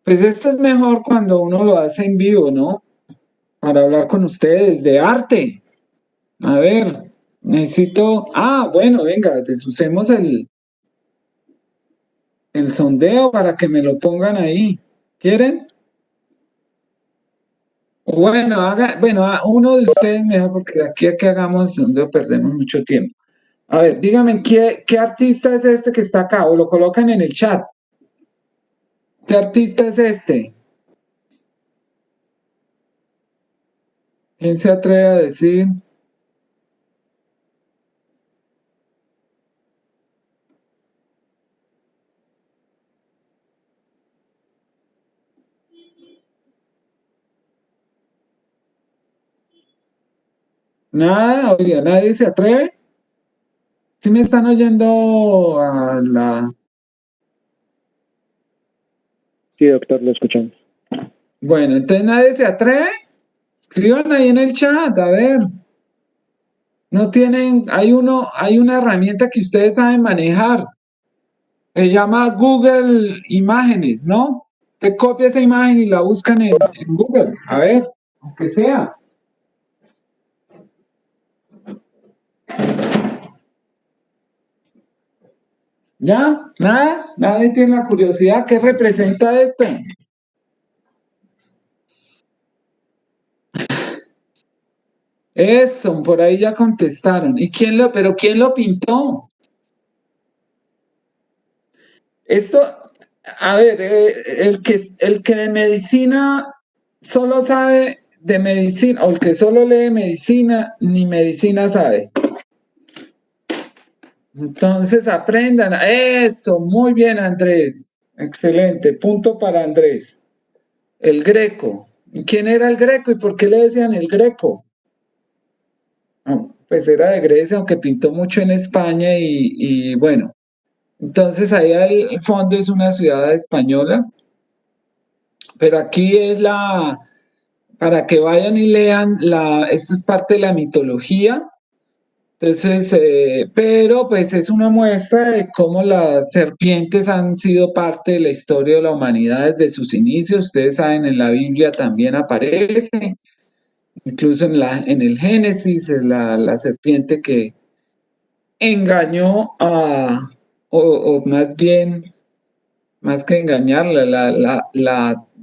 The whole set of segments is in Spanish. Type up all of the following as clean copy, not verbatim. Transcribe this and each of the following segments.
Pues esto es mejor cuando uno lo hace en vivo, ¿no? Para hablar con ustedes de arte. A ver, necesito. Ah, bueno, venga, pues usemos el sondeo para que me lo pongan ahí. ¿Quieren? Bueno, bueno, uno de ustedes mejor, porque de aquí a que hagamos el sondeo perdemos mucho tiempo. A ver, díganme, ¿qué artista es este que está acá? O lo colocan en el chat. ¿Qué artista es este? ¿Quién se atreve a decir? Nada, oiga, nadie se atreve. ¿Sí me están oyendo a la... Sí, doctor, lo escuchamos. Bueno, entonces nadie se atreve. Escriban ahí en el chat, a ver. No tienen, hay una herramienta que ustedes saben manejar. Se llama Google Imágenes, ¿no? Usted copia esa imagen y la buscan en Google. A ver, aunque sea. ¿Ya? ¿Nada? Nadie tiene la curiosidad. ¿Qué representa esto? Eso, por ahí ya contestaron. Pero quién lo pintó? Esto, a ver, el que de medicina solo sabe de medicina, o el que solo lee medicina, ni medicina sabe. Entonces aprendan. Eso, muy bien, Andrés. Excelente. Punto para Andrés. El Greco. ¿Quién era el Greco y por qué le decían el Greco? Pues era de Grecia, aunque pintó mucho en España y bueno. Entonces ahí al fondo es una ciudad española, pero aquí es para que vayan y lean, esto es parte de la mitología. Entonces, pero pues es una muestra de cómo las serpientes han sido parte de la historia de la humanidad desde sus inicios. Ustedes saben, en la Biblia también aparece, incluso en el Génesis, es la serpiente que engañó o más bien, más que engañarla,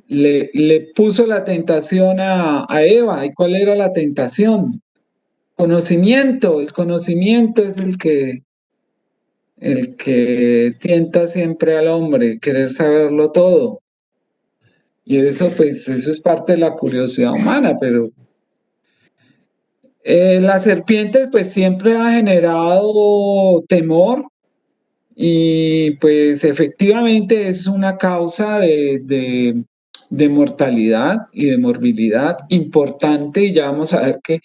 le puso la tentación a Eva. ¿Y cuál era la tentación? Conocimiento. El conocimiento es el que tienta siempre al hombre, querer saberlo todo. Y eso, pues, eso es parte de la curiosidad humana, pero la serpiente, pues, siempre ha generado temor y, pues, efectivamente es una causa de mortalidad y de morbilidad importante y ya vamos a ver que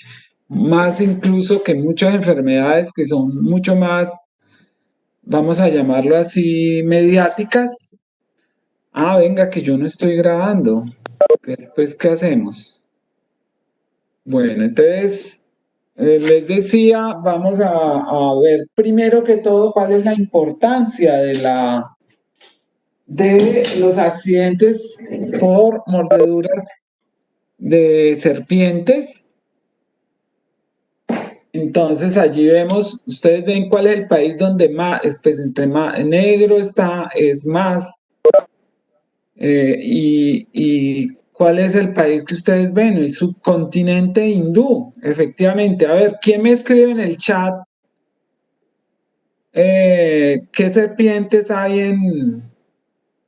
más incluso que muchas enfermedades que son mucho más, vamos a llamarlo así, mediáticas. Ah, venga, que yo no estoy grabando. Después, ¿qué hacemos? Bueno, entonces, les decía, vamos a ver primero que todo cuál es la importancia de los accidentes por mordeduras de serpientes. Entonces allí vemos, ustedes ven cuál es el país donde más, pues entre más negro está, es más, y cuál es el país que ustedes ven, el subcontinente hindú, efectivamente. A ver, ¿quién me escribe en el chat qué serpientes hay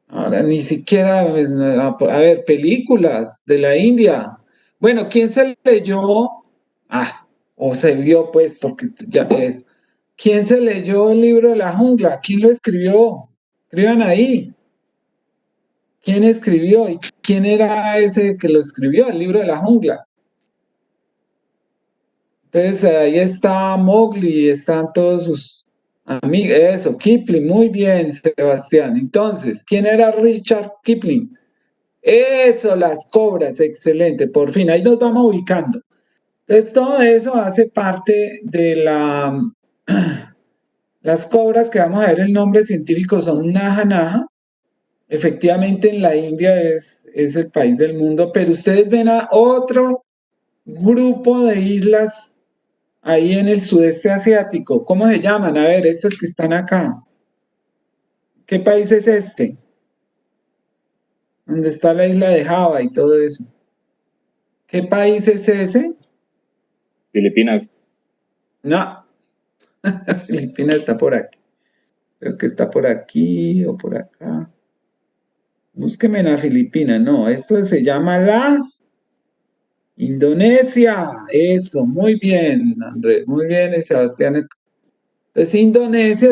ahora ni siquiera, pues, a ver, películas de la India? Bueno, ¿quién se leyó? Ah, o se vio pues, porque ya es. ¿Quién se leyó el libro de la jungla? ¿Quién lo escribió? Escriban ahí. ¿Quién escribió? ¿Y quién era ese que lo escribió, el libro de la jungla? Entonces ahí está Mowgli, están todos sus amigos. Eso, Kipling, muy bien, Sebastián. Entonces, ¿quién era Richard Kipling? Eso, las cobras, excelente, por fin, ahí nos vamos ubicando. Entonces, todo eso hace parte de las cobras que vamos a ver, el nombre científico son naja naja. efectivamente en la India es el país del mundo, pero ustedes ven a otro grupo de islas ahí en el sudeste asiático. ¿Cómo se llaman? A ver, estas que están acá. ¿Qué país es este? ¿Dónde está la isla de Java y todo eso? ¿Qué país es ese? Filipinas. No, Filipinas está por aquí. Creo que está por aquí o por acá. Búsqueme en la Filipina. No, esto se llama las Indonesia. Eso, muy bien, Andrés. Muy bien, Sebastián. Entonces, Indonesia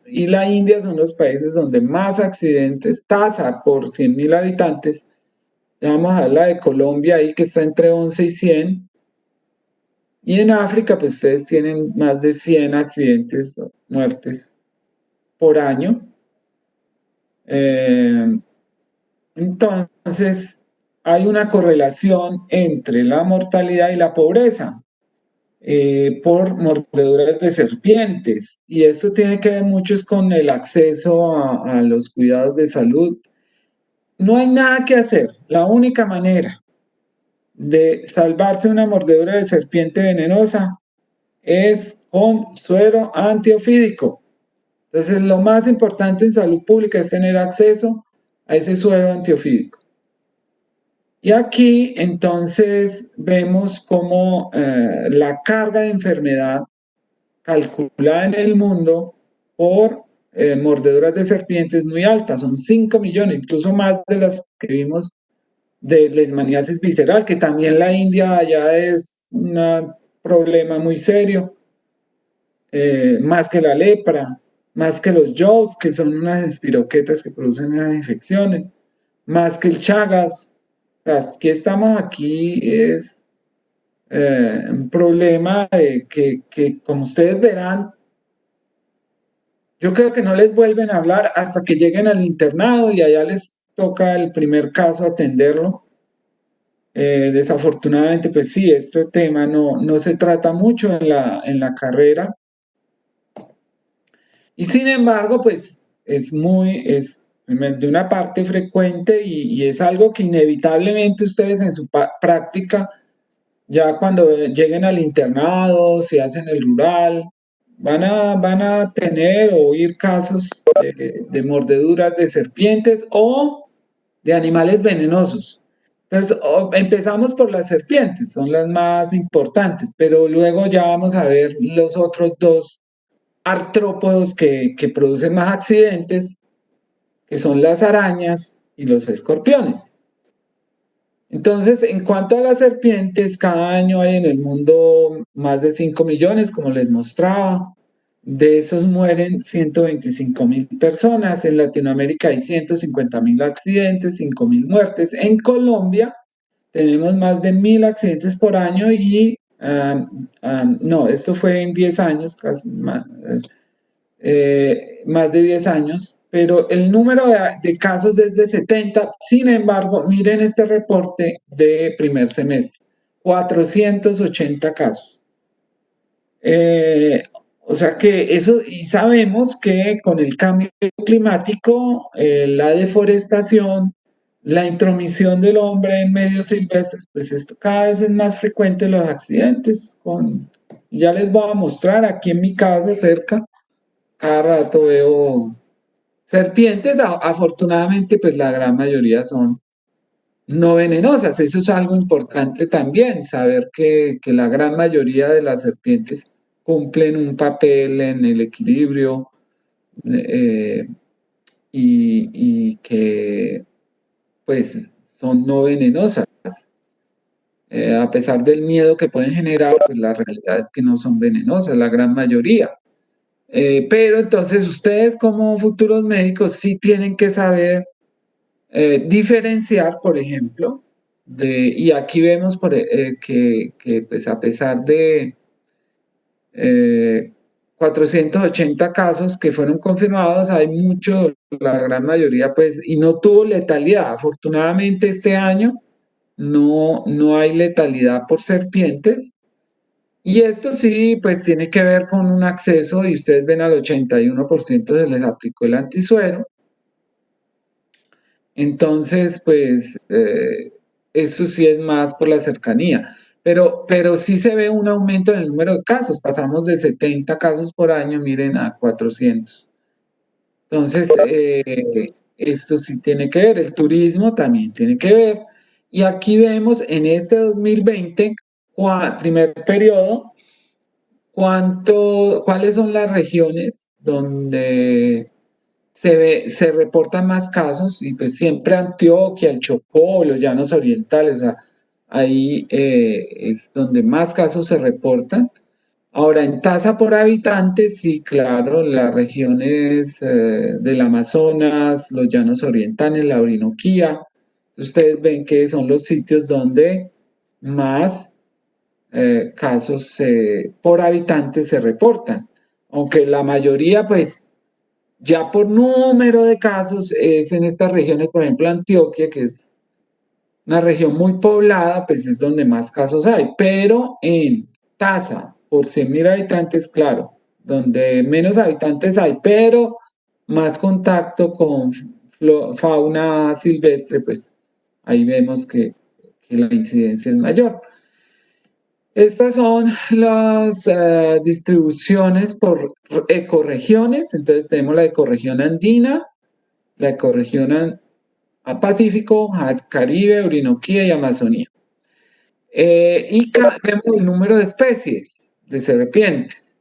y la India son los países donde más accidentes, tasa por 100.000 habitantes. Ya vamos a la de Colombia ahí que está entre 11 y 100. Y en África, pues ustedes tienen más de 100 accidentes, muertes por año. Entonces, hay una correlación entre la mortalidad y la pobreza por mordeduras de serpientes. Y eso tiene que ver mucho con el acceso a los cuidados de salud. No hay nada que hacer. La única manera de salvarse una mordedura de serpiente venenosa es con suero antiofídico. Entonces, lo más importante en salud pública es tener acceso a ese suero antiofídico. Y aquí, entonces, vemos cómo la carga de enfermedad calculada en el mundo por mordeduras de serpientes es muy alta, son 5 millones, incluso más de las que vimos de leishmaniasis visceral, que también la India ya es un problema muy serio, más que la lepra, más que los Jones, que son unas espiroquetas que producen unas infecciones, más que el Chagas. O sea, que estamos aquí es un problema que, como ustedes verán, yo creo que no les vuelven a hablar hasta que lleguen al internado y allá les toca el primer caso atenderlo. Desafortunadamente, pues sí, este tema no se trata mucho en la carrera. Y sin embargo, pues es de una parte frecuente y es algo que inevitablemente ustedes en su práctica, ya cuando lleguen al internado, si hacen el rural, van a tener o oír casos de mordeduras de serpientes o de animales venenosos. Entonces, empezamos por las serpientes, son las más importantes, pero luego ya vamos a ver los otros dos artrópodos que producen más accidentes, que son las arañas y los escorpiones. Entonces, en cuanto a las serpientes, cada año hay en el mundo más de 5 millones, como les mostraba. De esos mueren 125.000 personas. En Latinoamérica hay 150.000 accidentes, 5.000 muertes. En Colombia tenemos más de 1.000 accidentes por año y, no, esto fue en 10 años, casi más de 10 años, pero el número de casos es de 70. Sin embargo, miren este reporte de primer semestre, 480 casos. O sea que eso, y sabemos que con el cambio climático, la deforestación, la intromisión del hombre en medios silvestres, pues esto cada vez es más frecuente los accidentes. Ya les voy a mostrar aquí en mi casa cerca, cada rato veo serpientes. Afortunadamente, pues la gran mayoría son no venenosas. Eso es algo importante también, saber que la gran mayoría de las serpientes cumplen un papel en el equilibrio y que pues son no venenosas. A pesar del miedo que pueden generar, pues la realidad es que no son venenosas, la gran mayoría. Pero entonces ustedes como futuros médicos sí tienen que saber diferenciar, por ejemplo, y aquí vemos que pues a pesar de 480 casos que fueron confirmados, hay mucho, la gran mayoría, pues, y no tuvo letalidad. Afortunadamente este año no hay letalidad por serpientes. Y esto sí, pues tiene que ver con un acceso, y ustedes ven al 81% se les aplicó el antisuero. Entonces, pues, eso sí es más por la cercanía. Pero sí se ve un aumento en el número de casos. Pasamos de 70 casos por año, miren, a 400. Entonces, esto sí tiene que ver, el turismo también tiene que ver. Y aquí vemos en este 2020, primer periodo, cuáles son las regiones donde se reportan más casos, y pues siempre Antioquia, el Chocó, los Llanos Orientales, o sea, ahí es donde más casos se reportan. Ahora, en tasa por habitante, sí, claro, las regiones del Amazonas, los Llanos Orientales, la Orinoquía, ustedes ven que son los sitios donde más casos por habitante se reportan, aunque la mayoría, pues, ya por número de casos es en estas regiones, por ejemplo, Antioquia, que es una región muy poblada, pues es donde más casos hay, pero en tasa por 100.000 habitantes, claro, donde menos habitantes hay, pero más contacto con fauna silvestre, pues ahí vemos que la incidencia es mayor. Estas son las distribuciones por ecorregiones. Entonces tenemos la ecorregión andina, la ecorregión a Pacífico, Caribe, Orinoquía y Amazonía. Y vemos el número de especies de serpientes.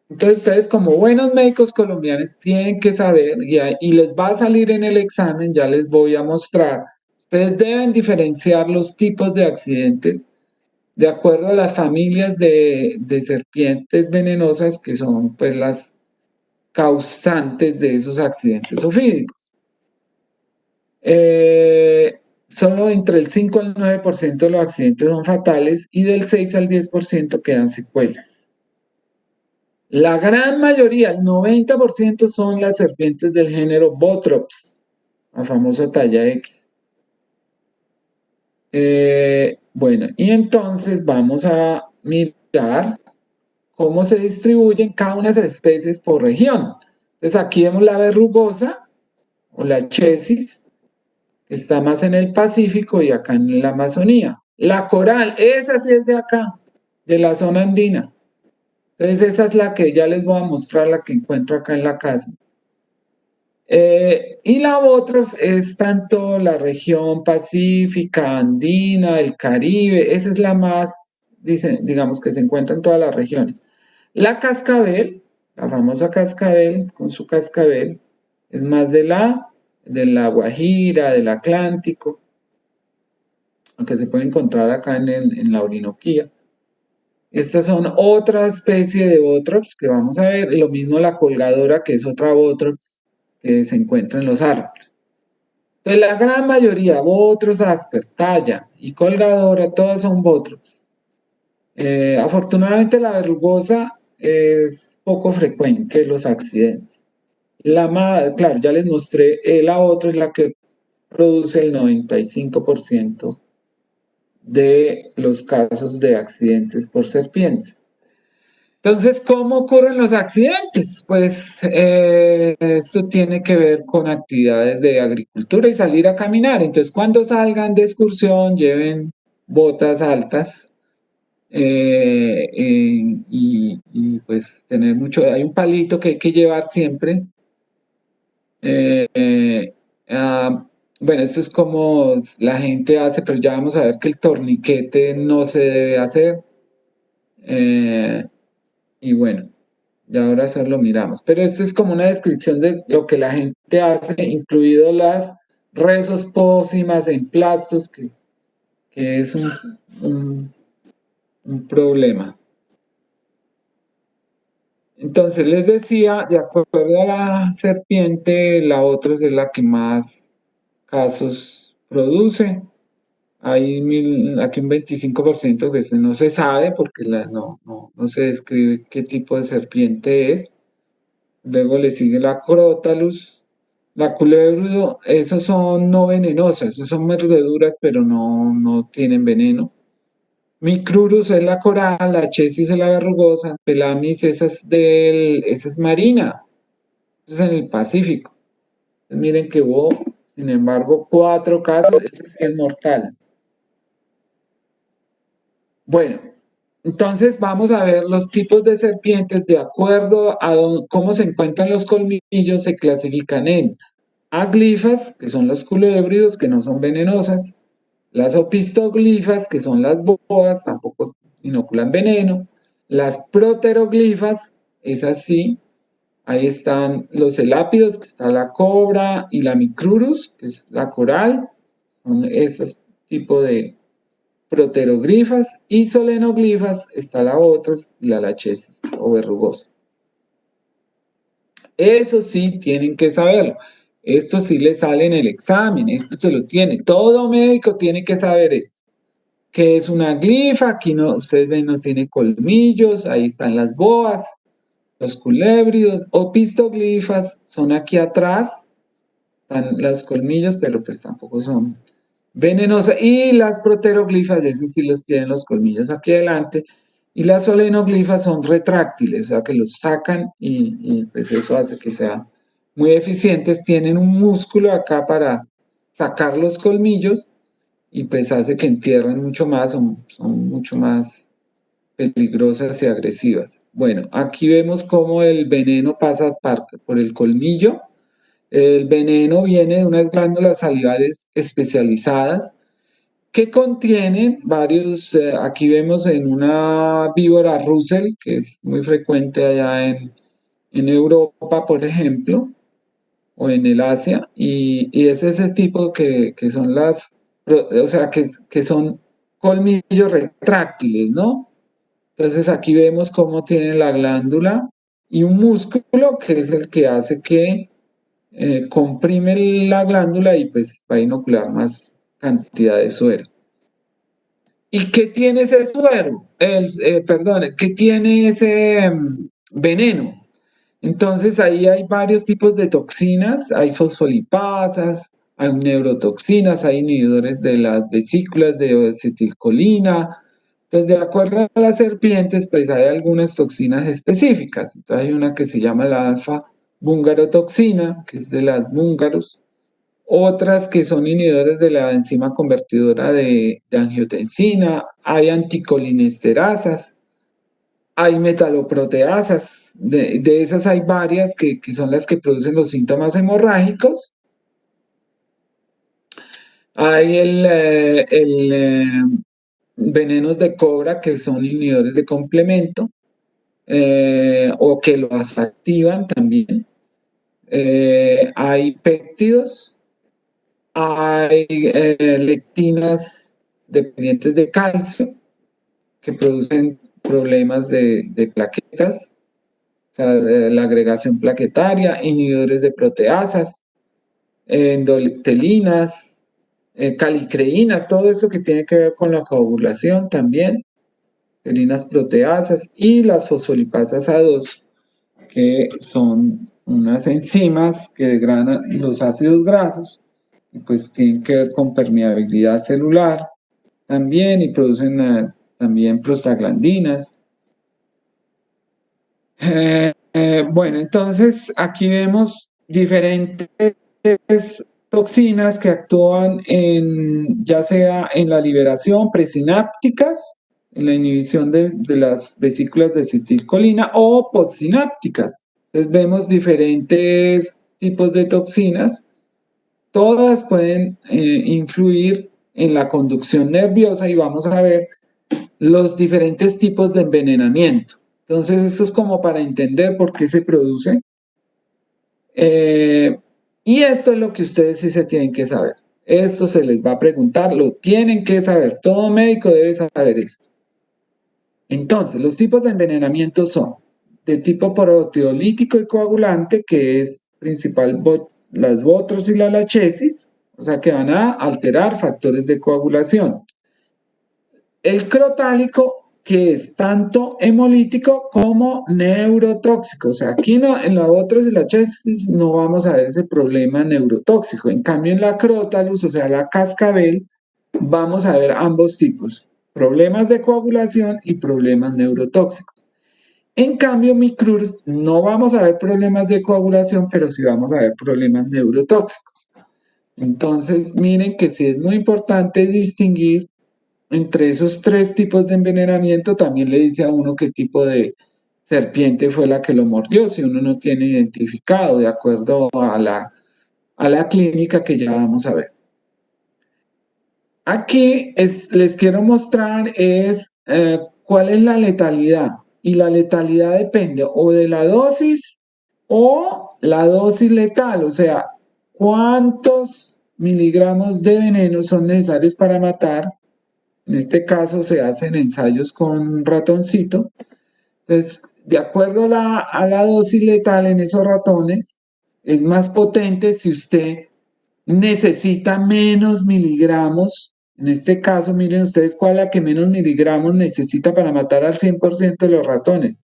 Entonces ustedes como buenos médicos colombianos tienen que saber, y les va a salir en el examen, ya les voy a mostrar, ustedes deben diferenciar los tipos de accidentes de acuerdo a las familias de serpientes venenosas que son pues las causantes de esos accidentes ofídicos. Solo entre el 5 al 9% de los accidentes son fatales y del 6 al 10% quedan secuelas. La gran mayoría, el 90%, son las serpientes del género Botrops, la famosa talla X. Bueno, y entonces vamos a mirar cómo se distribuyen cada una de las especies por región. Entonces aquí vemos la verrugosa o la chesis, que está más en el Pacífico y acá en la Amazonía. La coral, esa sí es de acá, de la zona andina. Entonces esa es la que ya les voy a mostrar, la que encuentro acá en la casa. Y la otra es tanto la región pacífica, andina, el Caribe, esa es la más, digamos que se encuentra en todas las regiones. La cascabel, la famosa cascabel, con su cascabel, es más de la Guajira, del Atlántico, aunque se puede encontrar acá en la Orinoquía. Estas son otra especie de Botrops que vamos a ver, y lo mismo la colgadora, que es otra Botrops que se encuentra en los árboles. Entonces, la gran mayoría, Bothrops asper, talla y colgadora, todas son Botrops. Afortunadamente, la verrugosa es poco frecuente los accidentes. Claro, ya les mostré, la otra es la que produce el 95% de los casos de accidentes por serpientes. Entonces, ¿cómo ocurren los accidentes? Pues esto tiene que ver con actividades de agricultura y salir a caminar. Entonces, cuando salgan de excursión, lleven botas altas pues tener mucho, hay un palito que hay que llevar siempre. Bueno, esto es como la gente hace, pero ya vamos a ver que el torniquete no se debe hacer. Y bueno, ya ahora eso lo miramos. Pero esto es como una descripción de lo que la gente hace, incluido las rezos pócimas en plastos, que es un problema. Entonces les decía, de acuerdo a la serpiente, la otra es la que más casos produce. Hay aquí un 25% que no se sabe porque no se describe qué tipo de serpiente es. Luego le sigue la Crotalus, la culebra, esos son no venenosas, esos son mordeduras, pero no tienen veneno. Micrurus es la coral, la chesis es la verrugosa, Pelamis esa es marina, eso es en el Pacífico. Entonces, miren que hubo Sin embargo, 4 casos, ese sí es mortal. Bueno, entonces vamos a ver los tipos de serpientes de acuerdo a cómo se encuentran los colmillos, se clasifican en aglifas, que son los culébridos, que no son venenosas, las opistoglifas, que son las boas, tampoco inoculan veneno, las proteroglifas, esas sí, ahí están los elápidos, que está la cobra, y la micrurus, que es la coral, son esos tipos de proteroglifas, y solenoglifas, está la otra, la lachesis o verrugosa. Eso sí tienen que saberlo. Esto sí le sale en el examen, esto se lo tiene. Todo médico tiene que saber esto. ¿Qué es una glifa? Aquí no, ustedes ven, no tiene colmillos, ahí están las boas, los culébridos, opistoglifas, son aquí atrás, están los colmillos, pero pues tampoco son venenosas. Y las proteroglifas, esas sí los tienen los colmillos aquí adelante. Y las solenoglifas son retráctiles, o sea que los sacan y pues eso hace que sean muy eficientes. Tienen un músculo acá para sacar los colmillos y pues hace que entierren mucho más, son mucho más peligrosas y agresivas. Bueno, aquí vemos cómo el veneno pasa por el colmillo. El veneno viene de unas glándulas salivales especializadas que contienen varios, aquí vemos en una víbora Russell, que es muy frecuente allá en Europa, por ejemplo, o en el Asia, y es ese tipo que son o sea, que son colmillos retráctiles, ¿no? Entonces aquí vemos cómo tiene la glándula y un músculo que es el que hace que comprime la glándula y pues va a inocular más cantidad de suero. ¿Y qué tiene ese suero? Perdón, ¿qué tiene ese veneno? Entonces ahí hay varios tipos de toxinas, hay fosfolipasas, hay neurotoxinas, hay inhibidores de las vesículas de acetilcolina. Pues de acuerdo a las serpientes, pues hay algunas toxinas específicas. Entonces hay una que se llama la alfa-bungarotoxina, que es de las búngaros, otras que son inhibidores de la enzima convertidora de angiotensina, hay anticolinesterasas, hay metaloproteasas, de esas hay varias que son las que producen los síntomas hemorrágicos. Hay venenos de cobra que son inhibidores de complemento o que los activan también. Hay péptidos, hay lectinas dependientes de calcio que producen problemas de plaquetas, o sea, la agregación plaquetaria, inhibidores de proteasas, endotelinas, calicreínas, todo eso que tiene que ver con la coagulación también, endotelinas proteasas y las fosfolipasas A2, que son unas enzimas que degradan los ácidos grasos y pues tienen que ver con permeabilidad celular también y producen también prostaglandinas. Bueno, entonces aquí vemos diferentes toxinas que actúan ya sea en la liberación presinápticas, en la inhibición de las vesículas de acetilcolina o postsinápticas. Entonces vemos diferentes tipos de toxinas, todas pueden influir en la conducción nerviosa y vamos a ver los diferentes tipos de envenenamiento. Entonces, esto es como para entender por qué se produce. Y esto es lo que ustedes sí se tienen que saber. Esto se les va a preguntar, lo tienen que saber. Todo médico debe saber esto. Entonces, los tipos de envenenamiento son de tipo proteolítico y coagulante, que es principal las botros y la lachesis, o sea que van a alterar factores de coagulación. El crotálico, que es tanto hemolítico como neurotóxico. O sea, aquí no, en la botros y la lachesis no vamos a ver ese problema neurotóxico. En cambio, en la crotalus, o sea, la cascabel, vamos a ver ambos tipos. Problemas de coagulación y problemas neurotóxicos. En cambio, micrurus no vamos a ver problemas de coagulación, pero sí vamos a ver problemas neurotóxicos. Entonces, miren que sí es muy importante distinguir entre esos 3 tipos de envenenamiento. También le dice a uno qué tipo de serpiente fue la que lo mordió, si uno no tiene identificado de acuerdo a la clínica que ya vamos a ver. Aquí les quiero mostrar cuál es la letalidad. Y la letalidad depende o de la dosis o la dosis letal, o sea, cuántos miligramos de veneno son necesarios para matar. En este caso se hacen ensayos con un ratoncito. Entonces, de acuerdo a la dosis letal en esos ratones, es más potente si usted necesita menos miligramos. En este caso, miren ustedes cuál es la que menos miligramos necesita para matar al 100% de los ratones.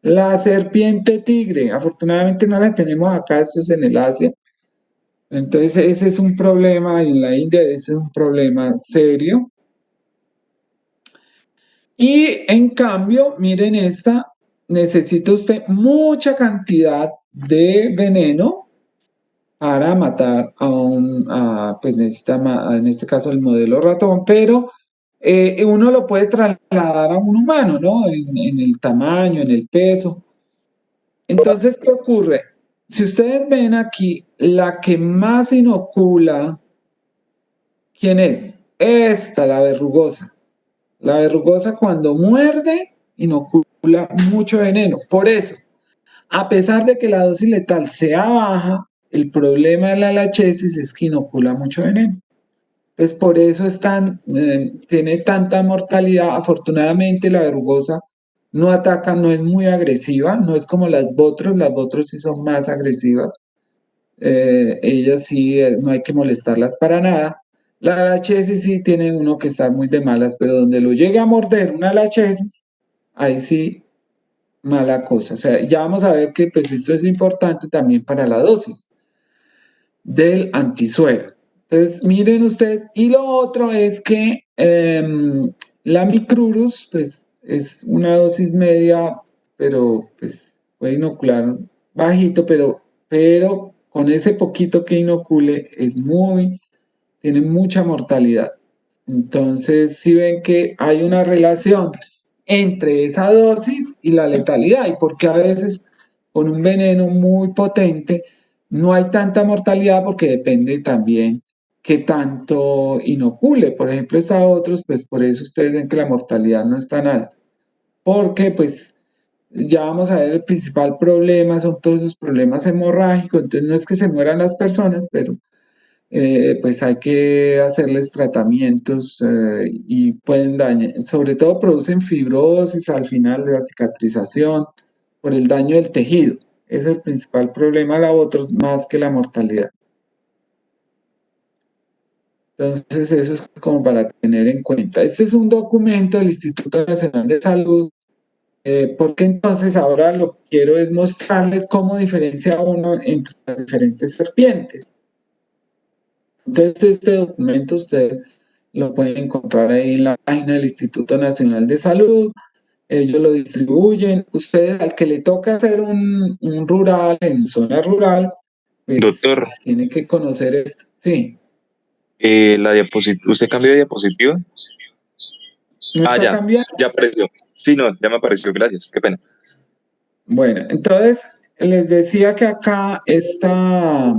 La serpiente tigre. Afortunadamente no la tenemos acá, esto es en el Asia. Entonces ese es un problema, y en la India ese es un problema serio. Y en cambio, miren esta, necesita usted mucha cantidad de veneno para matar pues necesita, en este caso el modelo ratón, pero uno lo puede trasladar a un humano, ¿no? En el tamaño, en el peso. Entonces, ¿qué ocurre? Si ustedes ven aquí, la que más inocula, ¿quién es? Esta, la verrugosa. La verrugosa cuando muerde, inocula mucho veneno. Por eso, a pesar de que la dosis letal sea baja, el problema de la lachesis es que inocula mucho veneno. Entonces, por eso tiene tanta mortalidad. Afortunadamente, la verrugosa no ataca, no es muy agresiva, no es como las botros sí son más agresivas. Ellas sí, no hay que molestarlas para nada. La lachesis sí tiene uno que estar muy de malas, pero donde lo llegue a morder una lachesis, ahí sí mala cosa. O sea, ya vamos a ver que pues esto es importante también para la dosis del antisuero. Entonces, miren ustedes, y lo otro es que la micrurus, pues es una dosis media, pero pues puede inocular bajito, pero con ese poquito que inocule tiene mucha mortalidad. Entonces, si ven que hay una relación entre esa dosis y la letalidad, y porque a veces con un veneno muy potente no hay tanta mortalidad porque depende también qué tanto inocule. Por ejemplo, está otros, pues por eso ustedes ven que la mortalidad no es tan alta, porque pues ya vamos a ver el principal problema, son todos esos problemas hemorrágicos. Entonces no es que se mueran las personas, pero pues hay que hacerles tratamientos y pueden dañar, sobre todo producen fibrosis al final de la cicatrización por el daño del tejido. Es el principal problema, la otros más que la mortalidad. Entonces eso es como para tener en cuenta. Este es un documento del Instituto Nacional de Salud, porque entonces ahora lo que quiero es mostrarles cómo diferencia uno entre las diferentes serpientes. Entonces, este documento ustedes lo pueden encontrar ahí en la página del Instituto Nacional de Salud. Ellos lo distribuyen. Ustedes, al que le toca hacer un rural, en zona rural, pues Doctor, tiene que conocer esto. Sí. la diapositiva, ¿usted cambió de diapositiva? ¿No está Ya cambiando? apareció. Sí, no, ya me apareció, gracias, qué pena. Bueno, entonces les decía que acá está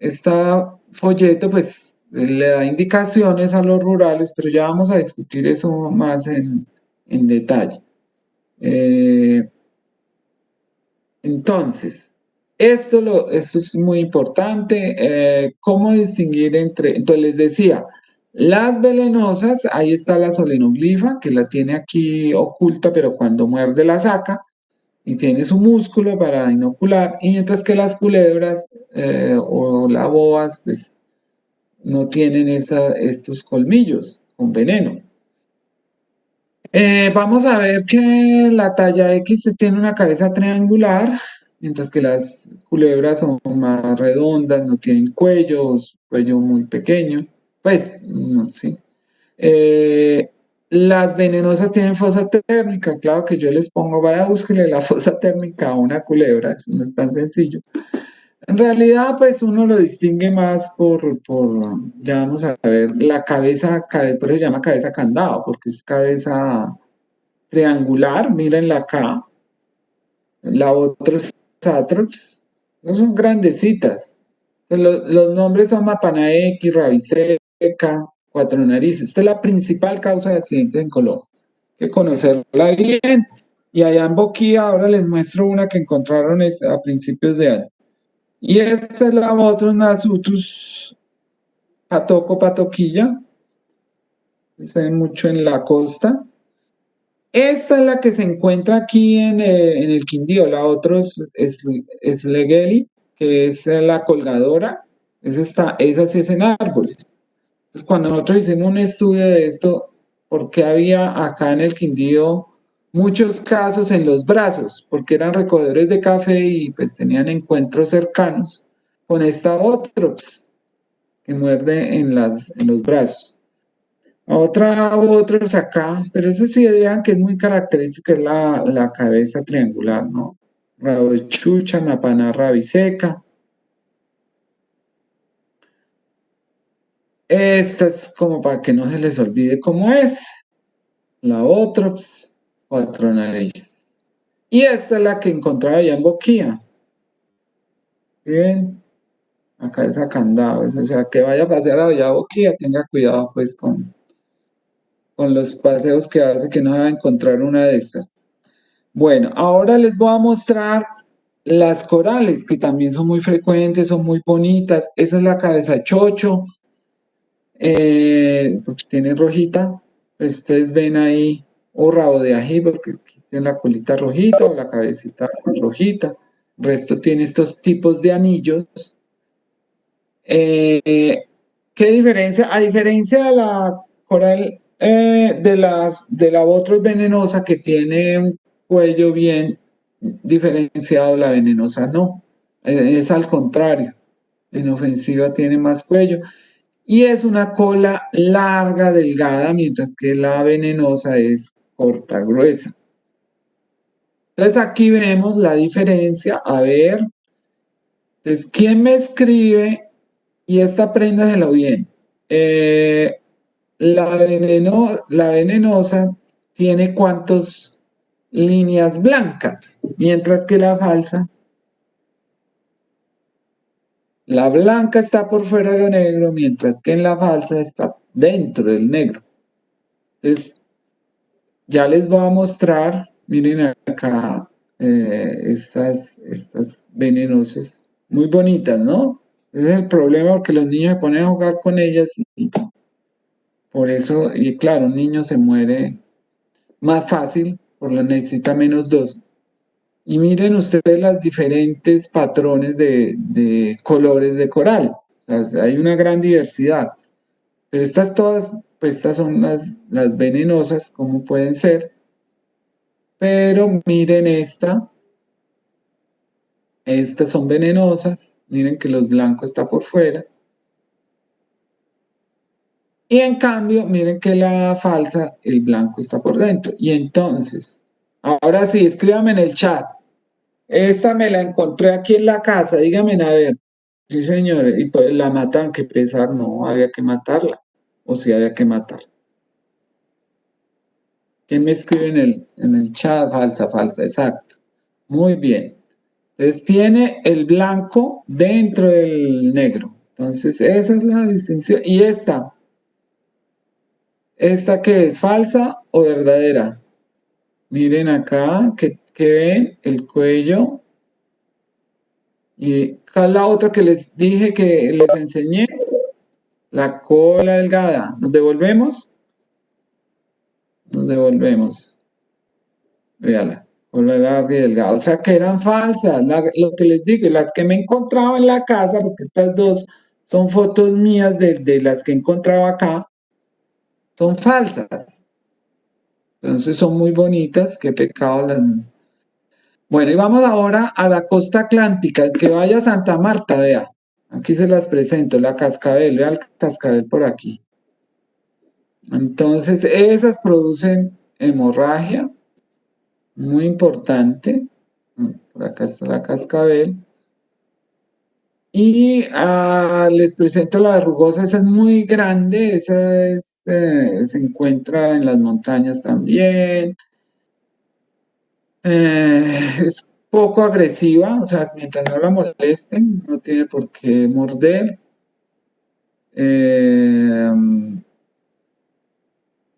esta folleto, pues le da indicaciones a los rurales, pero ya vamos a discutir eso más en detalle. Entonces, esto es muy importante. ¿Cómo distinguir entre? Entonces les decía, las velenosas, ahí está la solenoglifa, que la tiene aquí oculta, pero cuando muerde la saca y tiene su músculo para inocular, y mientras que las culebras o las boas, pues no tienen estos colmillos con veneno. Vamos a ver que la talla X tiene una cabeza triangular, mientras que las culebras son más redondas, no tienen cuello muy pequeño. Pues, sí. Las venenosas tienen fosa térmica, claro que yo les pongo, vaya, búsquele la fosa térmica a una culebra, eso no es tan sencillo. En realidad, pues uno lo distingue más ya vamos a ver, la por eso se llama cabeza candado, porque es cabeza triangular, mírenla acá, la otra es Atrox, no son grandecitas. Los nombres son Mapanaequi, Rabiseca, Cuatro Narices. Esta es la principal causa de accidentes en Colombia. Hay que conocerla bien. Y allá en Boquía, ahora les muestro una que encontraron a principios de año. Y esta es la Botrus nasutus patoquilla. Se ve mucho en la costa. Esta es la que se encuentra aquí en el Quindío. La otra es Legeli, que es la colgadora. Esa sí es en árboles. Entonces, cuando nosotros hicimos un estudio de esto, porque había acá en el Quindío muchos casos en los brazos, porque eran recogedores de café y pues tenían encuentros cercanos con esta Botrops que muerde en los brazos. Otros acá, pero eso sí, vean que es muy característica, es la cabeza triangular, ¿no? Rabo de chucha, mapana rabiseca. Esta es como para que no se les olvide cómo es. La Otrops, cuatro narices. Y esta es la que encontraba allá en Boquía. ¿Sí ven? Acá es a candado, o sea, que vaya a pasear allá a Boquía, tenga cuidado pues con los paseos que hace, que no va a encontrar una de estas. Bueno, ahora les voy a mostrar las corales, que también son muy frecuentes, son muy bonitas. Esa es la cabeza chocho, porque tiene rojita. Ustedes ven ahí, o rabo de ají, porque tiene la colita rojita o la cabecita rojita. El resto tiene estos tipos de anillos. ¿Qué diferencia? A diferencia de la coral, de la Botrus venenosa, que tiene un cuello bien diferenciado, la venenosa no. Es al contrario. La inofensiva tiene más cuello. Y es una cola larga, delgada, mientras que la venenosa es corta, gruesa. Entonces aquí vemos la diferencia. A ver, entonces, ¿quién me escribe? Y esta prenda se la bien. La venenosa tiene cuántas líneas blancas, mientras que la blanca está por fuera de lo negro, mientras que en la falsa está dentro del negro. Entonces, ya les voy a mostrar, miren acá, estas venenosas, muy bonitas, ¿no? Ese es el problema, porque los niños se ponen a jugar con ellas y por eso, y claro, un niño se muere más fácil, por lo necesita menos dosis. Y miren ustedes las diferentes patrones de colores de coral. O sea, hay una gran diversidad. Pero estas todas, pues estas son las venenosas, como pueden ser. Pero miren estas son venenosas. Miren que los blancos está por fuera. Y en cambio, miren que la falsa, el blanco está por dentro. Y entonces, ahora sí, escríbame en el chat. Esta me la encontré aquí en la casa, díganme a ver. Sí, señores, y pues la matan, que pesar, no, había que matarla. O sí había que matarla. ¿Quién me escribe en el chat? Falsa, exacto. Muy bien. Entonces tiene el blanco dentro del negro. Entonces esa es la distinción. Y esta que es falsa o verdadera. Miren acá, que ven el cuello. Y acá la otra que les dije, que les enseñé, la cola delgada. ¿Nos devolvemos? Nos devolvemos. Véala. Cola larga y delgada. O sea que eran falsas. Lo que les digo, las que me encontraba en la casa, porque estas dos son fotos mías de las que encontraba acá, son falsas. Entonces son muy bonitas. Qué pecado las. Bueno, y vamos ahora a la costa atlántica. El que vaya a Santa Marta, vea. Aquí se las presento, la cascabel. Vea el cascabel por aquí. Entonces, esas producen hemorragia, muy importante. Por acá está la cascabel. Y les presento la verrugosa, esa es muy grande, se encuentra en las montañas también. Es poco agresiva, o sea, mientras no la molesten, no tiene por qué morder. Eh,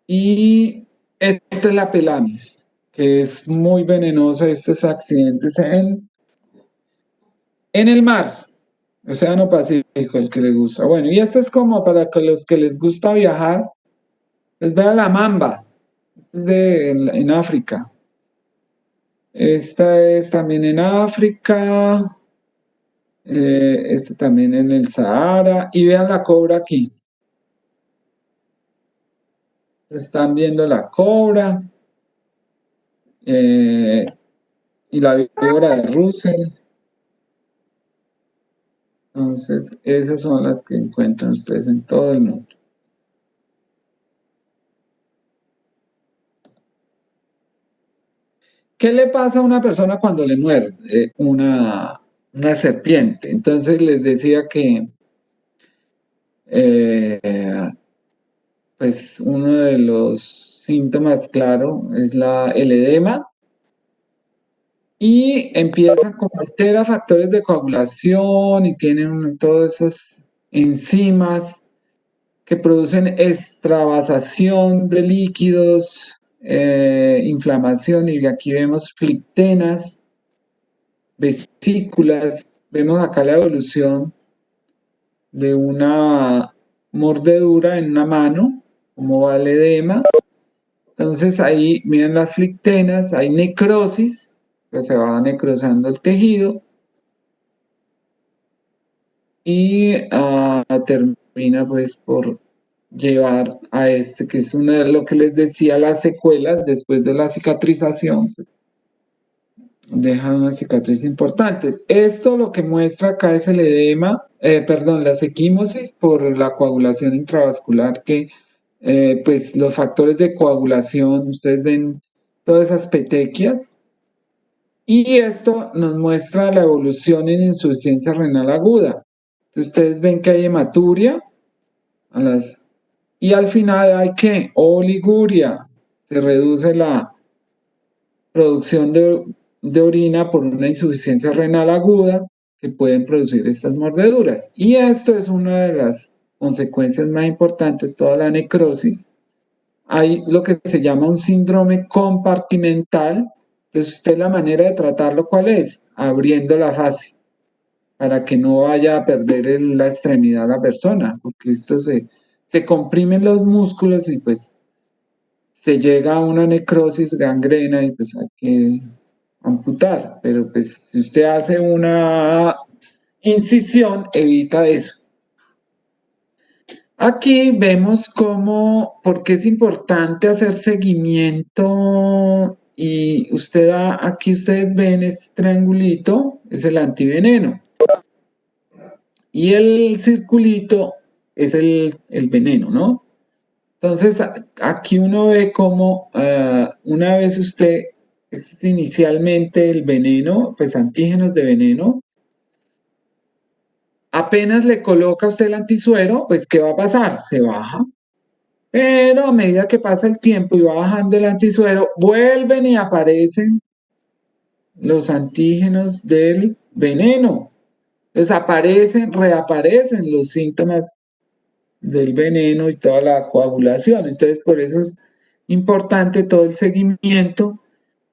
y esta es la pelamis, que es muy venenosa, estos accidentes en el mar, Océano Pacífico, el que le gusta. Bueno, y esto es como para los que les gusta viajar, les vea la mamba, esta es en África. Esta es también en África, este también en el Sahara, y vean la cobra aquí. Están viendo la cobra y la víbora de Russell. Entonces, esas son las que encuentran ustedes en todo el mundo. ¿Qué le pasa a una persona cuando le muerde una serpiente? Entonces les decía que pues uno de los síntomas, claro, es el edema, y empiezan como altera factores de coagulación y tienen todas esas enzimas que producen extravasación de líquidos, inflamación, y aquí vemos flictenas, vesículas, vemos acá la evolución de una mordedura en una mano, como va el edema. Entonces ahí miren las flictenas, hay necrosis, que se va necrosando el tejido, y termina pues por llevar a que es una de lo que les decía, las secuelas después de la cicatrización, pues, deja una cicatriz importante. Esto lo que muestra acá es el edema, la equimosis por la coagulación intravascular, que pues los factores de coagulación, ustedes ven todas esas petequias, y esto nos muestra la evolución en insuficiencia renal aguda. Entonces, ustedes ven que hay hematuria, y al final hay que oliguria, se reduce la producción de orina por una insuficiencia renal aguda que pueden producir estas mordeduras. Y esto es una de las consecuencias más importantes, toda la necrosis. Hay lo que se llama un síndrome compartimental. Entonces, usted la manera de tratarlo, ¿cuál es? Abriendo la fascia, para que no vaya a perder la extremidad la persona, porque esto se comprimen los músculos y pues se llega a una necrosis, gangrena, y pues hay que amputar. Pero pues si usted hace una incisión, evita eso. Aquí vemos por qué es importante hacer seguimiento, y aquí ustedes ven este triangulito, es el antiveneno, y el circulito es el veneno, ¿no? Entonces, aquí uno ve cómo una vez es inicialmente el veneno, pues antígenos de veneno, apenas le coloca usted el antisuero, pues ¿qué va a pasar? Se baja. Pero a medida que pasa el tiempo y va bajando el antisuero, vuelven y aparecen los antígenos del veneno. Entonces reaparecen los síntomas del veneno y toda la coagulación. Entonces, por eso es importante todo el seguimiento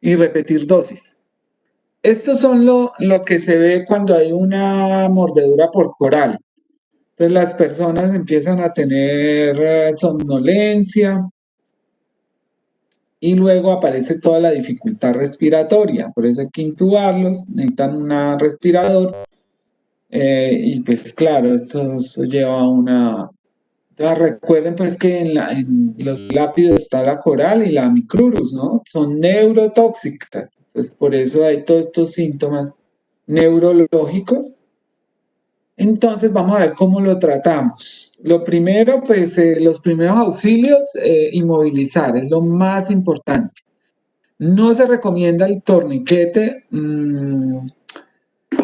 y repetir dosis. Estos son lo que se ve cuando hay una mordedura por coral. Entonces, las personas empiezan a tener somnolencia, y luego aparece toda la dificultad respiratoria. Por eso hay que intubarlos, necesitan un respirador, y pues claro, eso lleva a una... Entonces, recuerden pues que en los lápidos está la coral y la micrurus, ¿no? Son neurotóxicas. Entonces, por eso hay todos estos síntomas neurológicos. Entonces, vamos a ver cómo lo tratamos. Lo primero, pues, los primeros auxilios, inmovilizar, es lo más importante. No se recomienda el torniquete.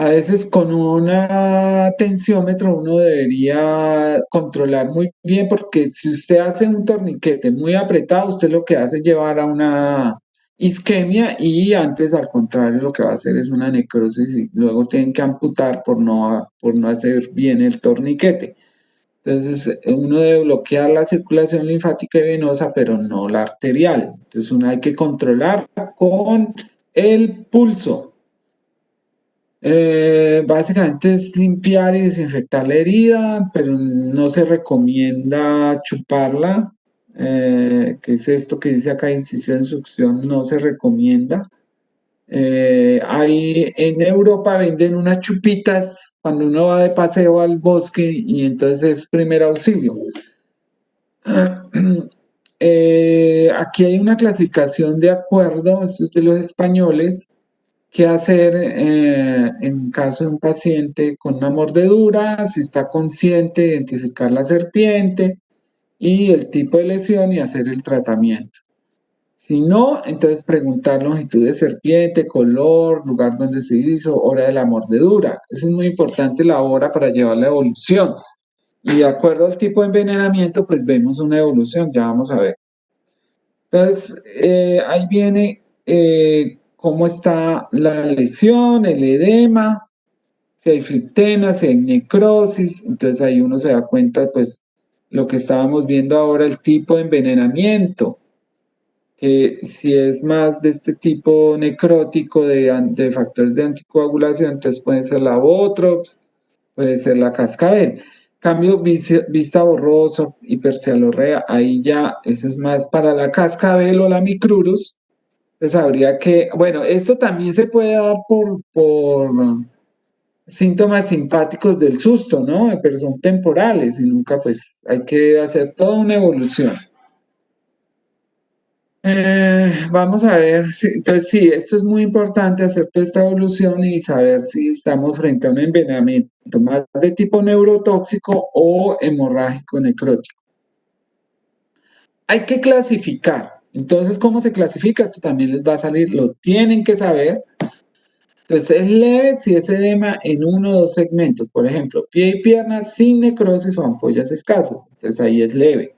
A veces con una tensiómetro uno debería controlar muy bien, porque si usted hace un torniquete muy apretado, usted lo que hace es llevar a una isquemia, y antes, al contrario, lo que va a hacer es una necrosis, y luego tienen que amputar por no hacer bien el torniquete. Entonces, uno debe bloquear la circulación linfática y venosa, pero no la arterial. Entonces, uno hay que controlar con el pulso. Básicamente es limpiar y desinfectar la herida, pero no se recomienda chuparla. ¿Qué es esto que dice acá? Incisión, succión, no se recomienda. En Europa venden unas chupitas cuando uno va de paseo al bosque, y entonces es primer auxilio. Aquí hay una clasificación de acuerdo, esto es de los españoles, qué hacer en caso de un paciente con una mordedura, si está consciente, identificar la serpiente y el tipo de lesión y hacer el tratamiento. Si no, entonces preguntar longitud de serpiente, color, lugar donde se hizo, hora de la mordedura. Eso es muy importante, la hora, para llevar la evolución. Y de acuerdo al tipo de envenenamiento, pues vemos una evolución, ya vamos a ver. Entonces, ahí viene cómo está la lesión, el edema, si hay frictena, si hay necrosis. Entonces ahí uno se da cuenta, pues, lo que estábamos viendo ahora, el tipo de envenenamiento, que si es más de este tipo necrótico de factores de anticoagulación, entonces puede ser la Botrops, puede ser la cascabel. Cambio, vista borroso, hipercialorrea, ahí ya, eso es más para la cascabel o la micrurus. Entonces habría que, bueno, esto también se puede dar por síntomas simpáticos del susto, ¿no? Pero son temporales y nunca, pues, hay que hacer toda una evolución. Vamos a ver, entonces sí, esto es muy importante, hacer toda esta evolución y saber si estamos frente a un envenenamiento más de tipo neurotóxico o hemorrágico necrótico. Hay que clasificar. Entonces, ¿cómo se clasifica? Esto también les va a salir, lo tienen que saber. Entonces, es leve si es edema en uno o dos segmentos, por ejemplo, pie y pierna sin necrosis o ampollas escasas. Entonces, ahí es leve.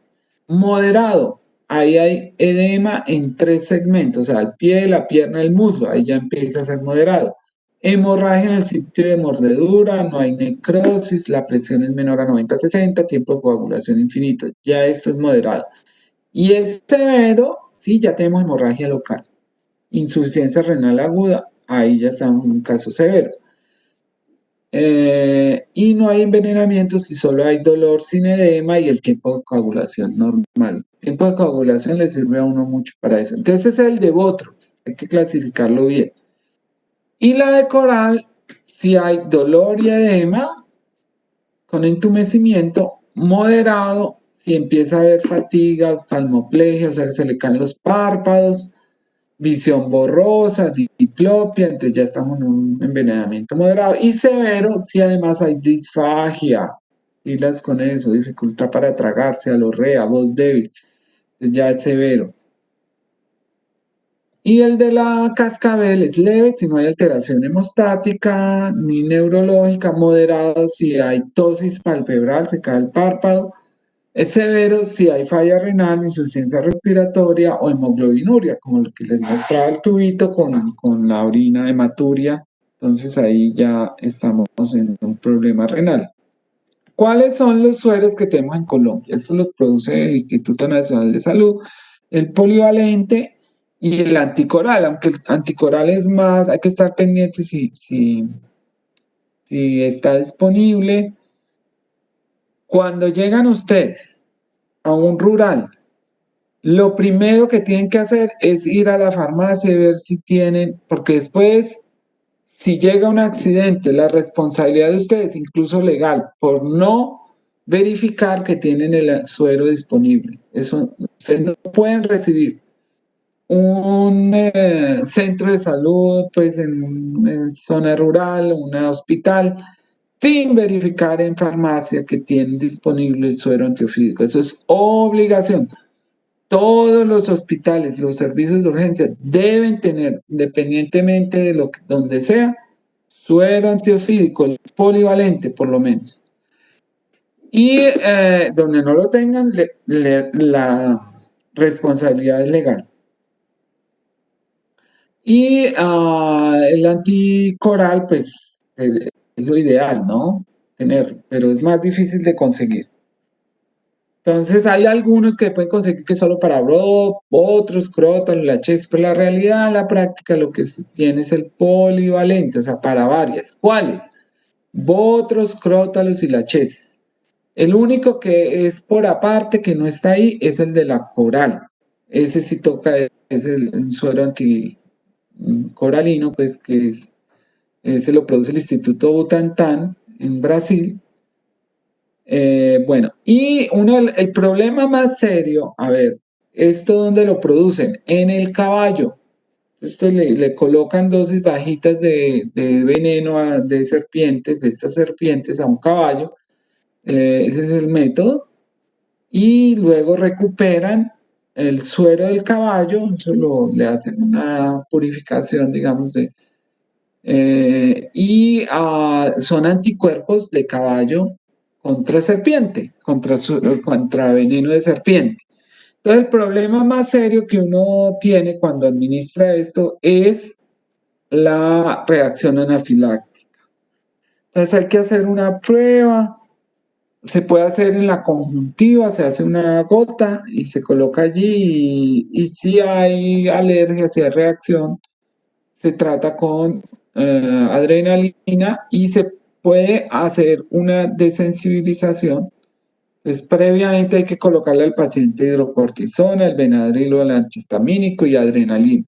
Moderado, ahí hay edema en tres segmentos, o sea, el pie, la pierna, el muslo, ahí ya empieza a ser moderado. Hemorragia en el sitio de mordedura, no hay necrosis, la presión es menor a 90-60, tiempo de coagulación infinito, ya esto es moderado. Y es severo si ya tenemos hemorragia local. Insuficiencia renal aguda, ahí ya estamos en un caso severo. Y no hay envenenamiento si solo hay dolor sin edema y el tiempo de coagulación normal. El tiempo de coagulación le sirve a uno mucho para eso. Entonces ese es el de Botrops, hay que clasificarlo bien. Y la de Coral, si hay dolor y edema con entumecimiento moderado, si empieza a haber fatiga, oftalmoplegia, o sea que se le caen los párpados, visión borrosa, diplopia, entonces ya estamos en un envenenamiento moderado. Y severo si además hay disfagia, pilas con eso, dificultad para tragarse, alorrea, voz débil, entonces ya es severo. Y el de la cascabel es leve si no hay alteración hemostática ni neurológica, moderado si hay tosis palpebral, se cae el párpado. Es severo si hay falla renal, insuficiencia respiratoria o hemoglobinuria, como lo que les mostraba el tubito con la orina hematuria. Entonces ahí ya estamos en un problema renal. ¿Cuáles son los sueros que tenemos en Colombia? Estos los produce el Instituto Nacional de Salud, el polivalente y el anticoral, aunque el anticoral es más, hay que estar pendiente si está disponible. Cuando llegan ustedes a un rural, lo primero que tienen que hacer es ir a la farmacia y ver si tienen, porque después, si llega un accidente, la responsabilidad de ustedes, incluso legal, por no verificar que tienen el suero disponible. Eso, ustedes no pueden recibir un centro de salud, pues en una zona rural, un hospital, sin verificar en farmacia que tienen disponible el suero antiofídico. Eso es obligación. Todos los hospitales, los servicios de urgencia deben tener, independientemente de donde sea, suero antiofídico, el polivalente por lo menos. Y donde no lo tengan, la responsabilidad es legal. Y el anticoral, pues es lo ideal, ¿no? Tener, pero es más difícil de conseguir. Entonces hay algunos que pueden conseguir que solo para BROP, otros, Crotal, la CHES, pero la realidad, la práctica, lo que se tiene es el polivalente, o sea, para varias. ¿Cuáles? Botros, Crótalos y la CHES. El único que es por aparte, que no está ahí, es el de la coral. Ese sí toca, es el suero anticoralino, pues que se lo produce el Instituto Butantan en Brasil. Bueno, y el problema más serio, a ver, ¿esto dónde lo producen? En el caballo. Entonces le colocan dosis bajitas de veneno de serpientes, de estas serpientes a un caballo. Ese es el método. Y luego recuperan el suero del caballo, le hacen una purificación, digamos, son anticuerpos de caballo contra serpiente, contra veneno de serpiente. Entonces, el problema más serio que uno tiene cuando administra esto es la reacción anafiláctica. Entonces, hay que hacer una prueba. Se puede hacer en la conjuntiva, se hace una gota y se coloca allí. Y si hay alergia, si hay reacción, se trata con adrenalina y se puede hacer una desensibilización. Entonces, previamente hay que colocarle al paciente hidrocortisona, el Benadryl o el antihistamínico y adrenalina.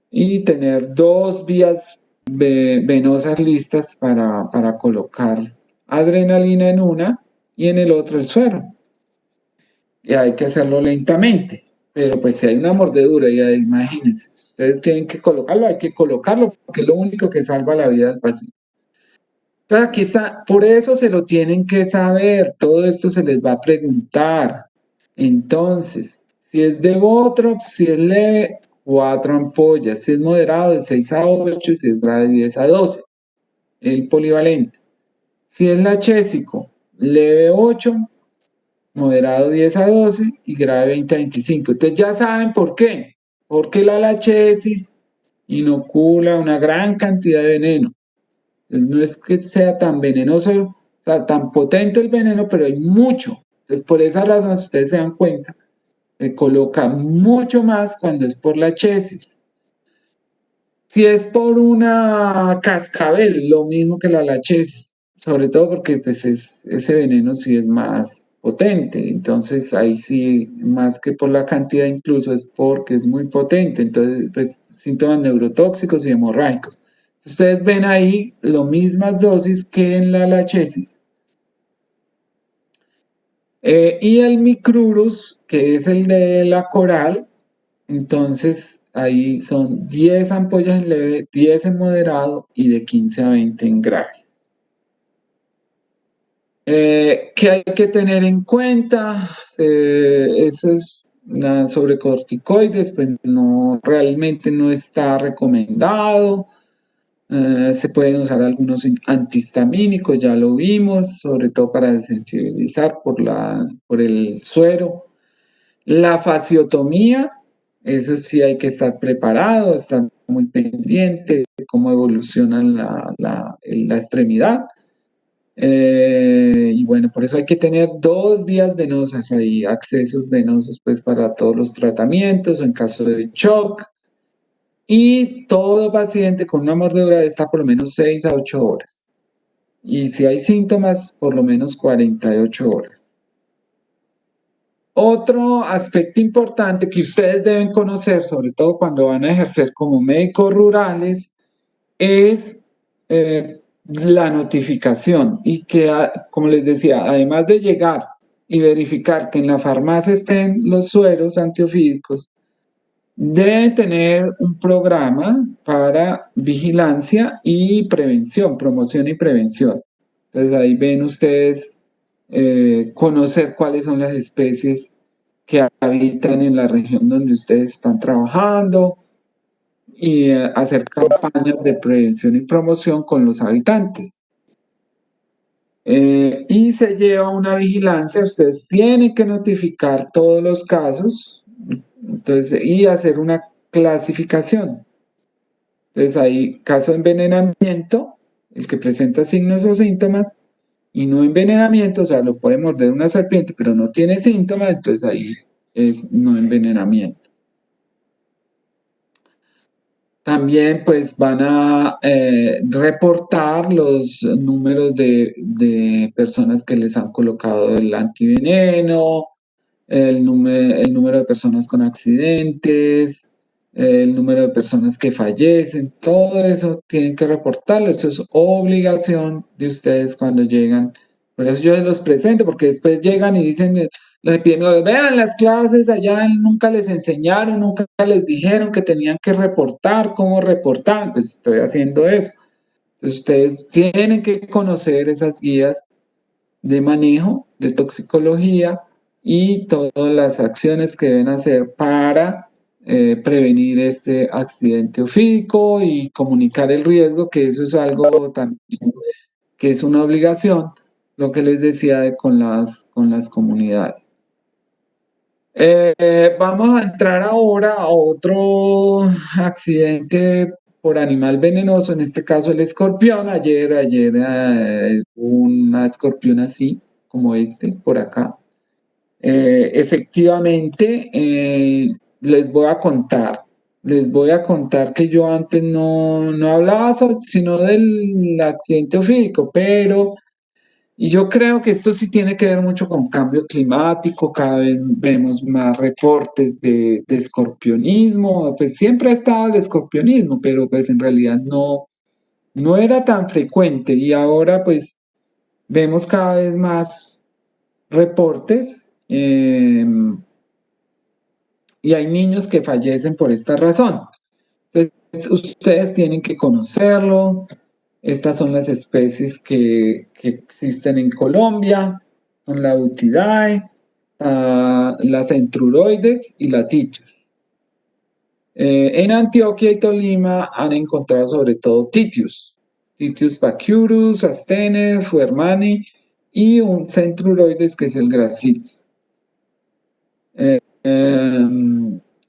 Y tener 2 vías venosas listas para colocar adrenalina en una y en el otro el suero. Y hay que hacerlo lentamente. Pero pues si hay una mordedura, ya imagínense, si ustedes tienen que colocarlo, hay que colocarlo porque es lo único que salva la vida del paciente. Entonces aquí está, por eso se lo tienen que saber, todo esto se les va a preguntar. Entonces, si es de Botrox, si es leve, 4 ampollas, si es moderado de 6 a 8 y si es grave de 10 a 12, el polivalente. Si es lachésico, leve 8, moderado 10 a 12 y grave 20 a 25. Entonces ya saben por qué. Porque la lachesis inocula una gran cantidad de veneno. Entonces no es que sea tan venenoso, o sea, tan potente el veneno, pero hay mucho. Entonces por esa razón, si ustedes se dan cuenta, se coloca mucho más cuando es por lachesis. Si es por una cascabel, lo mismo que la lachesis, sobre todo porque pues ese veneno sí es más potente, entonces ahí sí, más que por la cantidad incluso es porque es muy potente, entonces pues síntomas neurotóxicos y hemorrágicos. Ustedes ven ahí las mismas dosis que en la lachesis. Y el micrurus, que es el de la coral, entonces ahí son 10 ampollas en leve, 10 en moderado y de 15 a 20 en grave. ¿Qué hay que tener en cuenta? Eso es sobre corticoides, pues realmente no está recomendado. Se pueden usar algunos antihistamínicos, ya lo vimos, sobre todo para desensibilizar por el suero. La fasciotomía, eso sí hay que estar preparado, estar muy pendiente de cómo evoluciona la extremidad. Y bueno, por eso hay que tener 2 vías venosas ahí, accesos venosos pues para todos los tratamientos en caso de shock. Y todo paciente con una mordedura debe estar por lo menos 6 a 8 horas. Y si hay síntomas, por lo menos 48 horas. Otro aspecto importante que ustedes deben conocer, sobre todo cuando van a ejercer como médicos rurales, es la notificación y que, como les decía, además de llegar y verificar que en la farmacia estén los sueros antiofídicos, deben tener un programa para vigilancia y prevención, promoción y prevención. Entonces ahí ven ustedes conocer cuáles son las especies que habitan en la región donde ustedes están trabajando y hacer campañas de prevención y promoción con los habitantes. Y se lleva una vigilancia, ustedes tienen que notificar todos los casos, entonces, y hacer una clasificación. Entonces hay caso de envenenamiento, el que presenta signos o síntomas, y no envenenamiento, o sea, lo puede morder una serpiente, pero no tiene síntomas, entonces ahí es no envenenamiento. También pues van a reportar los números de personas que les han colocado el antiveneno, el número de personas con accidentes, el número de personas que fallecen, todo eso tienen que reportarlo, eso es obligación de ustedes cuando llegan. Por eso yo los presento, porque después llegan y dicen, los epidemiólogos, vean las clases allá, nunca les enseñaron, nunca les dijeron que tenían que reportar, cómo reportar, pues estoy haciendo eso. Entonces ustedes tienen que conocer esas guías de manejo, de toxicología y todas las acciones que deben hacer para prevenir este accidente ofídico y comunicar el riesgo, que eso es algo también que es una obligación, lo que les decía con las comunidades. Vamos a entrar ahora a otro accidente por animal venenoso, en este caso el escorpión. Ayer una escorpión así, como este, por acá. Efectivamente, les voy a contar que yo antes no hablaba sino del accidente ofídico, pero y yo creo que esto sí tiene que ver mucho con cambio climático, cada vez vemos más reportes de escorpionismo, pues siempre ha estado el escorpionismo, pero pues en realidad no era tan frecuente y ahora pues vemos cada vez más reportes y hay niños que fallecen por esta razón. Entonces ustedes tienen que conocerlo. Estas son las especies que existen en Colombia, son la Utidae, las Centruroides y la Tichus. En Antioquia y Tolima han encontrado sobre todo Titius pachyrus, Astenes, fuermani y un Centruroides que es el Gracilis.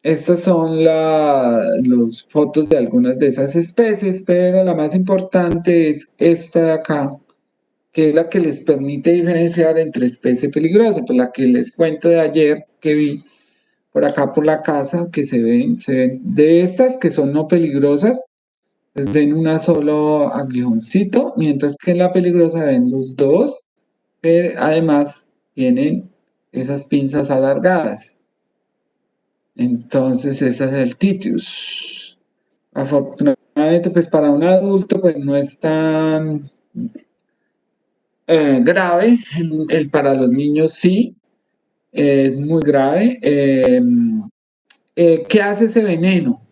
Estas son las fotos de algunas de esas especies, pero la más importante es esta de acá, que es la que les permite diferenciar entre especie peligrosa, pues la que les cuento de ayer que vi por acá por la casa, que se ven de estas que son no peligrosas, les ven una solo aguijoncito, mientras que en la peligrosa ven los dos, pero además tienen esas pinzas alargadas. Entonces ese es el Titius. Afortunadamente, pues para un adulto, pues no es tan grave. Para los niños sí, es muy grave. ¿Qué hace ese veneno?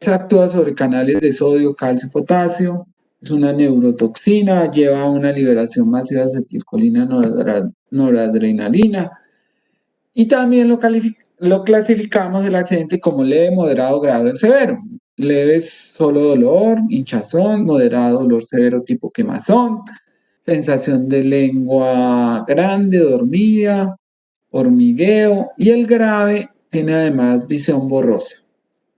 Actúa sobre canales de sodio, calcio y potasio. Es una neurotoxina, lleva a una liberación masiva de acetilcolina, noradrenalina. Y también lo clasificamos el accidente como leve, moderado, grave o severo. Leve es solo dolor, hinchazón; moderado, dolor severo tipo quemazón; sensación de lengua grande, dormida, hormigueo; y el grave tiene además visión borrosa,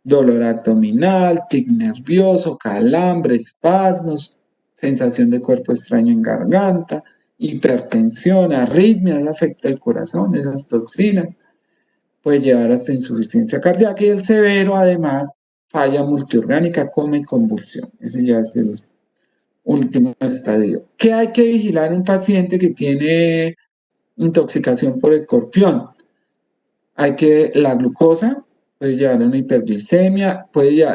dolor abdominal, tic nervioso, calambre, espasmos, sensación de cuerpo extraño en garganta, hipertensión, arritmias, afecta el corazón, esas toxinas. Puede llevar hasta insuficiencia cardíaca, y el severo además falla multiorgánica, coma y convulsión. Ese ya es el último estadio. ¿Qué hay que vigilar en un paciente que tiene intoxicación por escorpión? Hay que la glucosa puede llevar a una hiperglicemia,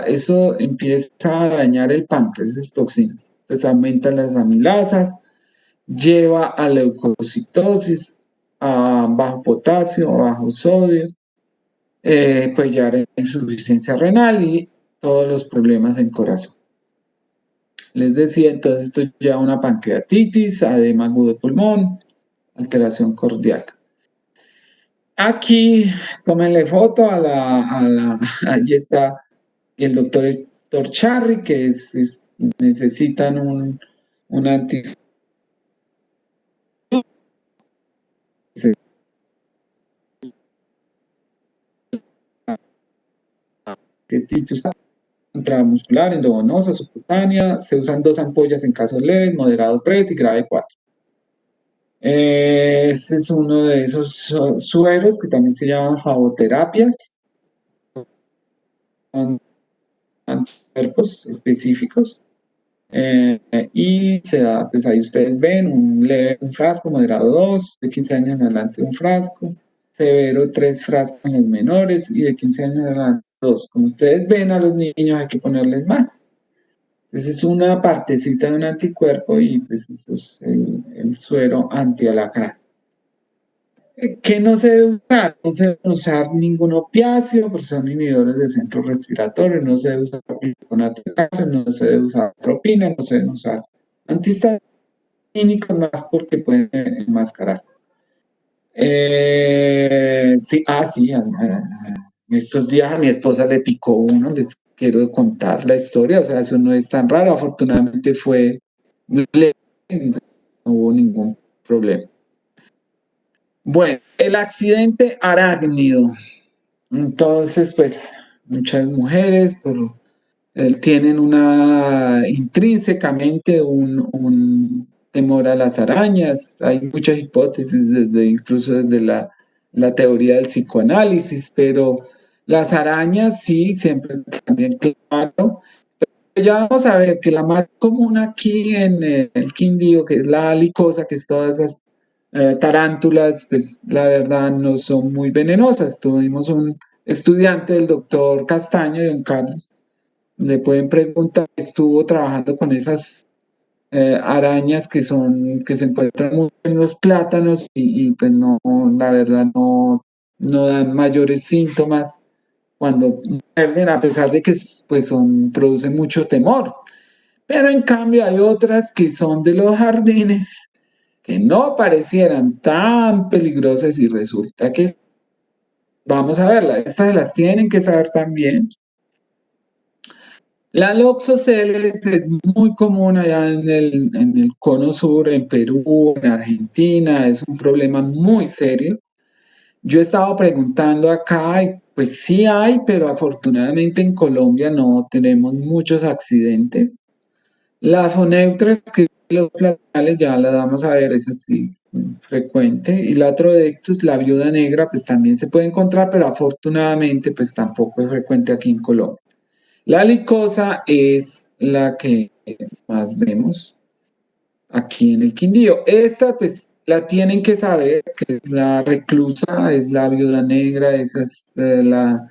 eso empieza a dañar el páncreas, esas toxinas. Entonces aumentan las amilasas, lleva a leucocitosis, a bajo potasio, a bajo sodio, puede llevar a insuficiencia renal y todos los problemas en corazón. Les decía, entonces esto lleva a una pancreatitis, edema agudo de pulmón, alteración cardíaca. Aquí, tómenle foto allí está y el doctor Charry, que necesitan un antitus intramuscular, endovenosa, subcutánea. Se usan 2 ampollas en casos leves, moderado 3 y grave 4. Este es uno de esos sueros que también se llaman favoterapias. Son anticuerpos específicos. Y se da, pues ahí ustedes ven, un frasco, moderado 2, de 15 años en adelante un frasco, severo 3 frascos en los menores y de 15 años en adelante 2. Como ustedes ven, a los niños hay que ponerles más. Entonces es una partecita de un anticuerpo y pues eso es el suero antialacrán. ¿Qué no se debe usar? No se debe usar ningún opiáceo, porque son inhibidores del centro respiratorio, no se debe usar glifosato de calcio, no se debe usar atropina, no se deben usar antihistamínicos más porque pueden enmascarar. Sí, estos días a mi esposa le picó uno, les quiero contar la historia, o sea, eso no es tan raro, afortunadamente fue muy leve, no hubo ningún problema. Bueno, el accidente arácnido. Entonces, pues, muchas mujeres tienen intrínsecamente un temor a las arañas. Hay muchas hipótesis, incluso desde la teoría del psicoanálisis, pero las arañas sí, siempre también, claro. Pero ya vamos a ver que la más común aquí en el Quindío, que es la alicosa, que es todas esas tarántulas, pues la verdad no son muy venenosas. Tuvimos un estudiante del doctor Castaño, don Carlos, le pueden preguntar, estuvo trabajando con esas arañas que se encuentran mucho en los plátanos y pues no, la verdad no dan mayores síntomas cuando muerden, a pesar de que pues producen mucho temor. Pero en cambio hay otras que son de los jardines que no parecieran tan peligrosas y resulta que, vamos a verlas, estas las tienen que saber también. La Loxoceles es muy común allá en el cono sur, en Perú, en Argentina, es un problema muy serio. Yo he estado preguntando acá, y pues sí hay, pero afortunadamente en Colombia no tenemos muchos accidentes. La Foneutras, que los platanales ya la vamos a ver, esa sí es frecuente. Y la Atrodectus, la viuda negra, pues también se puede encontrar, pero afortunadamente pues tampoco es frecuente aquí en Colombia. La licosa es la que más vemos aquí en el Quindío. Esta pues la tienen que saber, que es la reclusa, es la viuda negra, esa es la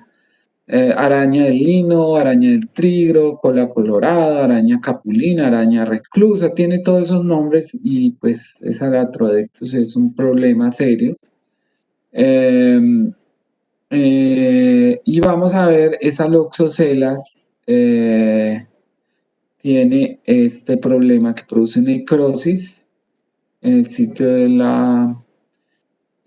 araña del lino, araña del tigro, cola colorada, araña capulina, araña reclusa, tiene todos esos nombres y pues esa Latrodectus es un problema serio. Y vamos a ver, esa Loxocelas tiene este problema que produce necrosis en el sitio de la...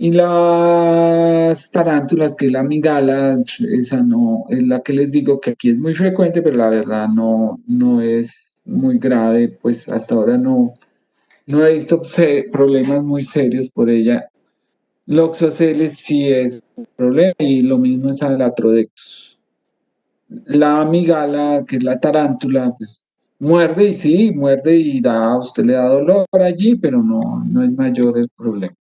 Y las tarántulas, que es la migala, esa no es la que les digo que aquí es muy frecuente, pero la verdad no es muy grave, pues hasta ahora no he visto problemas muy serios por ella. Loxoceles sí es un problema y lo mismo es Alatrodectus. La amigala, que es la tarántula, pues muerde y sí, muerde y usted le da dolor allí, pero no es mayor el problema.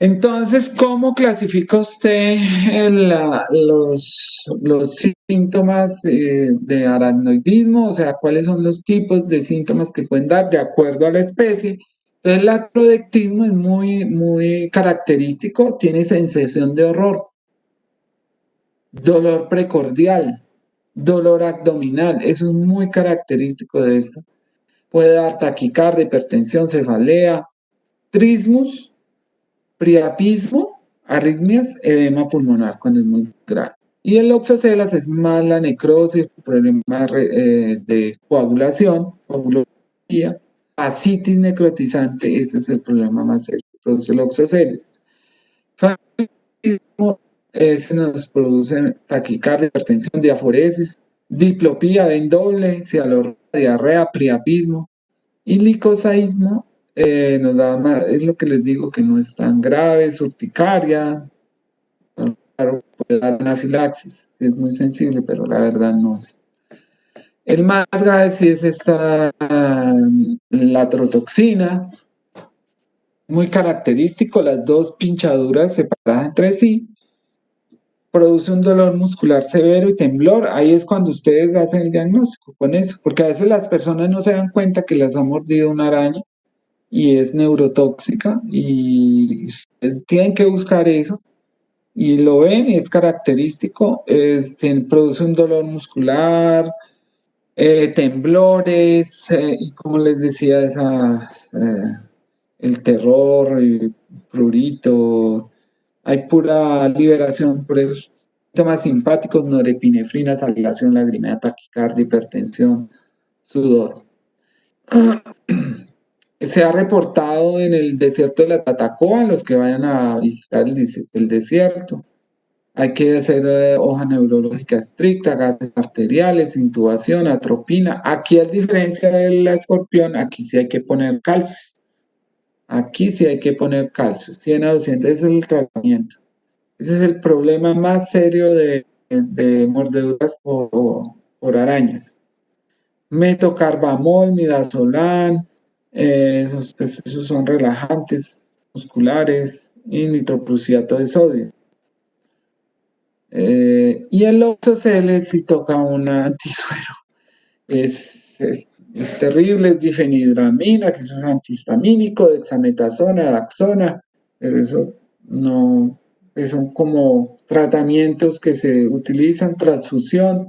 Entonces, ¿cómo clasifica usted los síntomas de aracnoidismo? O sea, ¿cuáles son los tipos de síntomas que pueden dar de acuerdo a la especie? Entonces, el acrodectismo es muy, muy característico, tiene sensación de horror, dolor precordial, dolor abdominal, eso es muy característico de esto. Puede dar taquicardia, hipertensión, cefalea, trismus, priapismo, arritmias, edema pulmonar cuando es muy grave. Y el Loxocelas es más la necrosis, problemas de coagulación, coagulopatía, ascitis necrotizante, ese es el problema más serio que produce el Loxoceles. ese nos produce taquicardia, hipertensión, diaforesis, diplopía, ven doble, cialorrea, diarrea, priapismo y licosaísmo. Nos da más, es lo que les digo que no es tan grave, urticaria, claro, puede dar anafilaxis, es muy sensible, pero la verdad no es. El más grave sí es esta, la trotoxina, muy característico, las dos pinchaduras separadas entre sí, produce un dolor muscular severo y temblor. Ahí es cuando ustedes hacen el diagnóstico con eso, porque a veces las personas no se dan cuenta que las ha mordido una araña y es neurotóxica y tienen que buscar eso y lo ven y es característico, produce un dolor muscular, temblores y como les decía, el terror, el prurito, hay pura liberación por esos síntomas simpáticos, norepinefrina, salivación, lagrimea, taquicardia, hipertensión, sudor. Se ha reportado en el desierto de la Tatacoa, los que vayan a visitar el desierto. Hay que hacer hoja neurológica estricta, gases arteriales, intubación, atropina. Aquí, a diferencia del escorpión, aquí sí hay que poner calcio. Aquí sí hay que poner calcio. 100 a 200, ese es el tratamiento. Ese es el problema más serio de mordeduras por arañas. Metocarbamol, midazolam, esos son relajantes musculares y nitroprusiato de sodio. Y el oxocele sí toca un antisuero. Es terrible, es difenhidramina, que es antihistamínico, dexametasona, daxona, pero eso no, son como tratamientos que se utilizan, transfusión,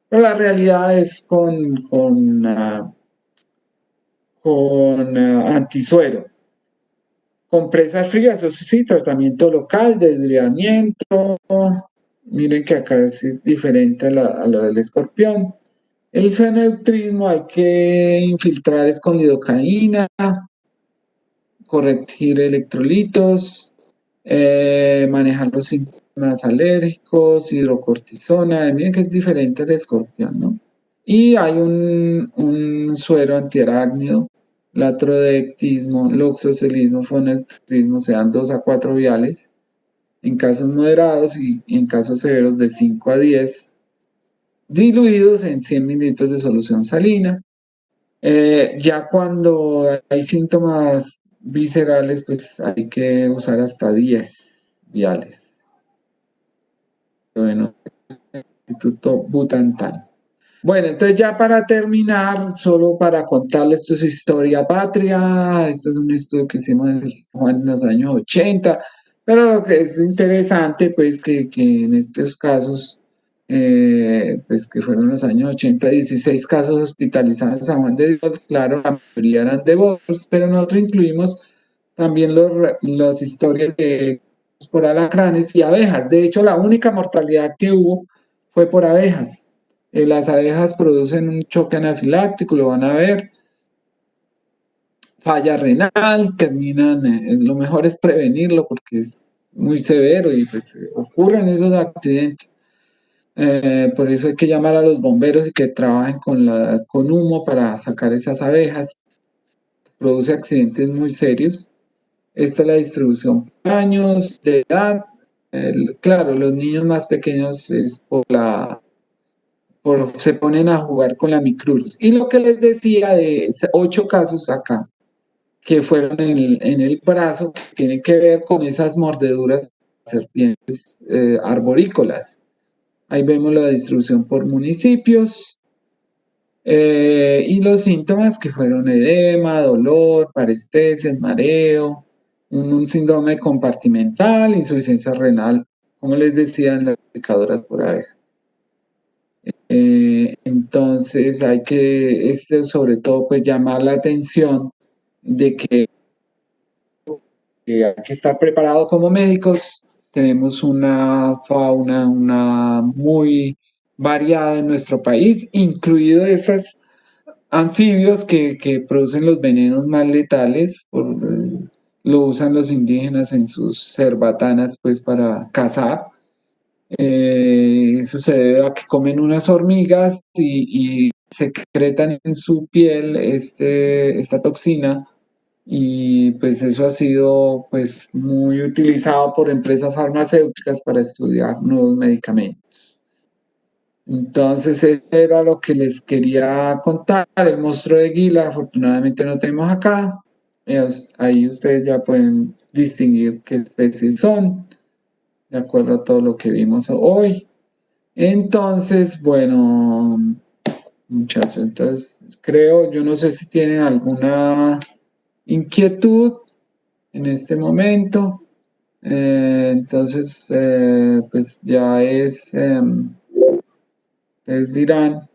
pero la realidad es con antisuero. Compresas frías, eso sí, tratamiento local, desgriamiento. Miren que acá es diferente a lo del escorpión. El fenotrismo hay que infiltrar es con lidocaína, corregir electrolitos, manejar los síntomas alérgicos, hidrocortisona. Miren que es diferente al escorpión, ¿no? Y hay un suero antiarácnido, latrodectismo, loxocelismo, fonetrismo, se dan 2 a 4 viales en casos moderados y en casos severos de 5 a 10, diluidos en 100 mililitros de solución salina. Ya cuando hay síntomas viscerales, pues hay que usar hasta 10 viales. Bueno, Instituto Butantan. Bueno, entonces ya para terminar, solo para contarles, esto es historia patria, esto es un estudio que hicimos en los años 80, pero lo que es interesante, pues que en estos casos, pues que fueron los años 80, 16 casos hospitalizados en San Juan de Dios, claro, la mayoría eran de bols, pero nosotros incluimos también las historias de por alacranes y abejas. De hecho, la única mortalidad que hubo fue por abejas. Las abejas producen un choque anafiláctico, lo van a ver. Falla renal, terminan, lo mejor es prevenirlo porque es muy severo y pues ocurren esos accidentes. Por eso hay que llamar a los bomberos y que trabajen con humo para sacar esas abejas. Produce accidentes muy serios. Esta es la distribución por años de edad. Claro, los niños más pequeños es se ponen a jugar con la micrurus. Y lo que les decía de 8 casos acá, que fueron en el brazo, que tienen que ver con esas mordeduras de serpientes arborícolas. Ahí vemos la distribución por municipios y los síntomas que fueron edema, dolor, parestesias, mareo, un síndrome compartimental, insuficiencia renal, como les decía, en las picadoras por abejas. Entonces hay que, sobre todo, pues llamar la atención de que hay que estar preparado como médicos. Tenemos una fauna muy variada en nuestro país, incluido estos anfibios que producen los venenos más letales, lo usan los indígenas en sus cerbatanas pues para cazar. Eso se debe a que comen unas hormigas y secretan en su piel esta toxina y pues eso ha sido pues muy utilizado por empresas farmacéuticas para estudiar nuevos medicamentos. Entonces, eso era lo que les quería contar. El monstruo de Gila, afortunadamente no tenemos acá. Ahí ustedes ya pueden distinguir qué especies son, de acuerdo a todo lo que vimos hoy. Entonces, bueno, muchachos, entonces creo, yo no sé si tienen alguna inquietud en este momento. Entonces, pues ya ustedes dirán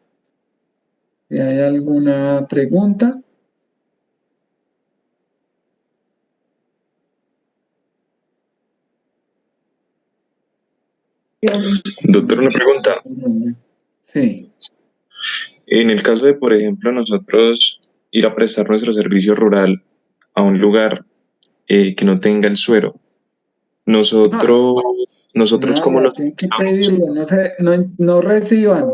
si hay alguna pregunta. Doctor, una pregunta. Sí. En el caso de, por ejemplo, nosotros ir a prestar nuestro servicio rural a un lugar que no tenga el suero, nosotros cómo Nada, nos... tienen que O pedirlo, no reciban.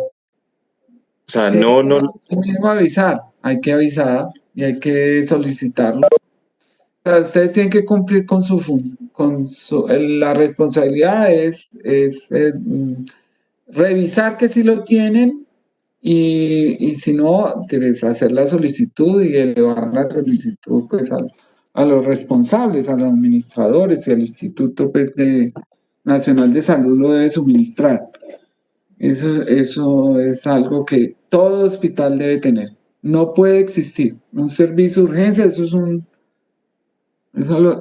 sea, Tienen no, no, que mismo avisar, hay que avisar y hay que solicitarlo. O sea, ustedes tienen que cumplir con la responsabilidad es revisar que sí lo tienen y si no, debes hacer la solicitud y elevar la solicitud pues a los responsables, a los administradores y al Instituto pues Nacional de Salud lo debe suministrar. Eso es algo que todo hospital debe tener. No puede existir un servicio de urgencia, eso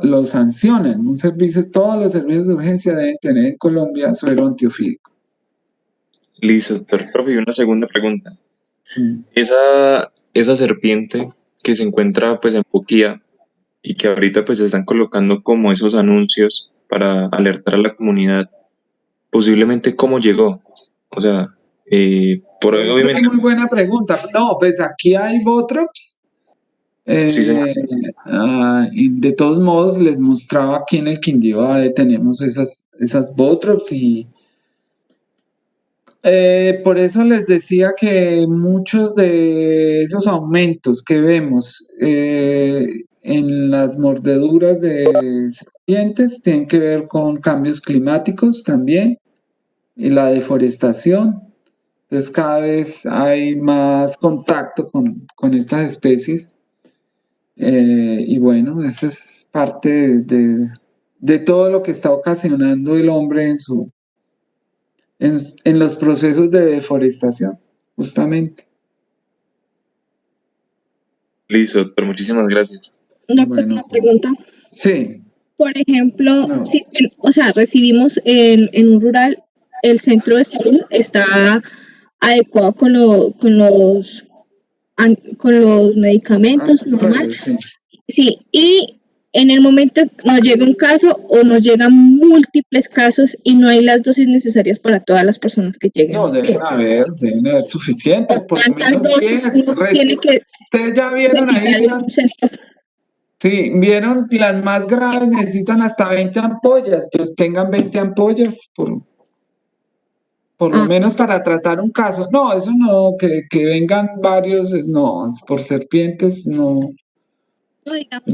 lo sancionan. Todos los servicios de urgencia deben tener en Colombia suero antiofídico. listo, doctor. Profe, y una segunda pregunta. Mm. Esa serpiente que se encuentra pues en Poquía y que ahorita pues se están colocando como esos anuncios para alertar a la comunidad, posiblemente cómo llegó. O sea, Es obviamente, una muy buena pregunta. No, pues aquí hay Botrops. sí, señor. Y de todos modos, les mostraba aquí en el Quindío, tenemos esas Botrops y por eso les decía que muchos de esos aumentos que vemos en las mordeduras de serpientes tienen que ver con cambios climáticos también y la deforestación. Entonces cada vez hay más contacto con estas especies y bueno, eso es parte de todo lo que está ocasionando el hombre en los procesos de deforestación, justamente. Listo, doctor, muchísimas gracias. Doctor, Bueno, una pregunta. sí, Por ejemplo, no, si, o sea, recibimos en un rural, el centro de salud está adecuado con los medicamentos normal. sí. Sí, y en el momento nos llega un caso o nos llegan múltiples casos y no hay las dosis necesarias para todas las personas que lleguen. No, deben haber suficientes, por lo ¿Cuántas menos dosis 10. uno tiene que Ustedes ya vieron ahí necesitar en un centro? sí, vieron las más graves necesitan hasta 20 ampollas, pues tengan 20 ampollas por lo Ah, menos para tratar un caso. No, eso no, que vengan varios, no, por serpientes, no. no, digamos,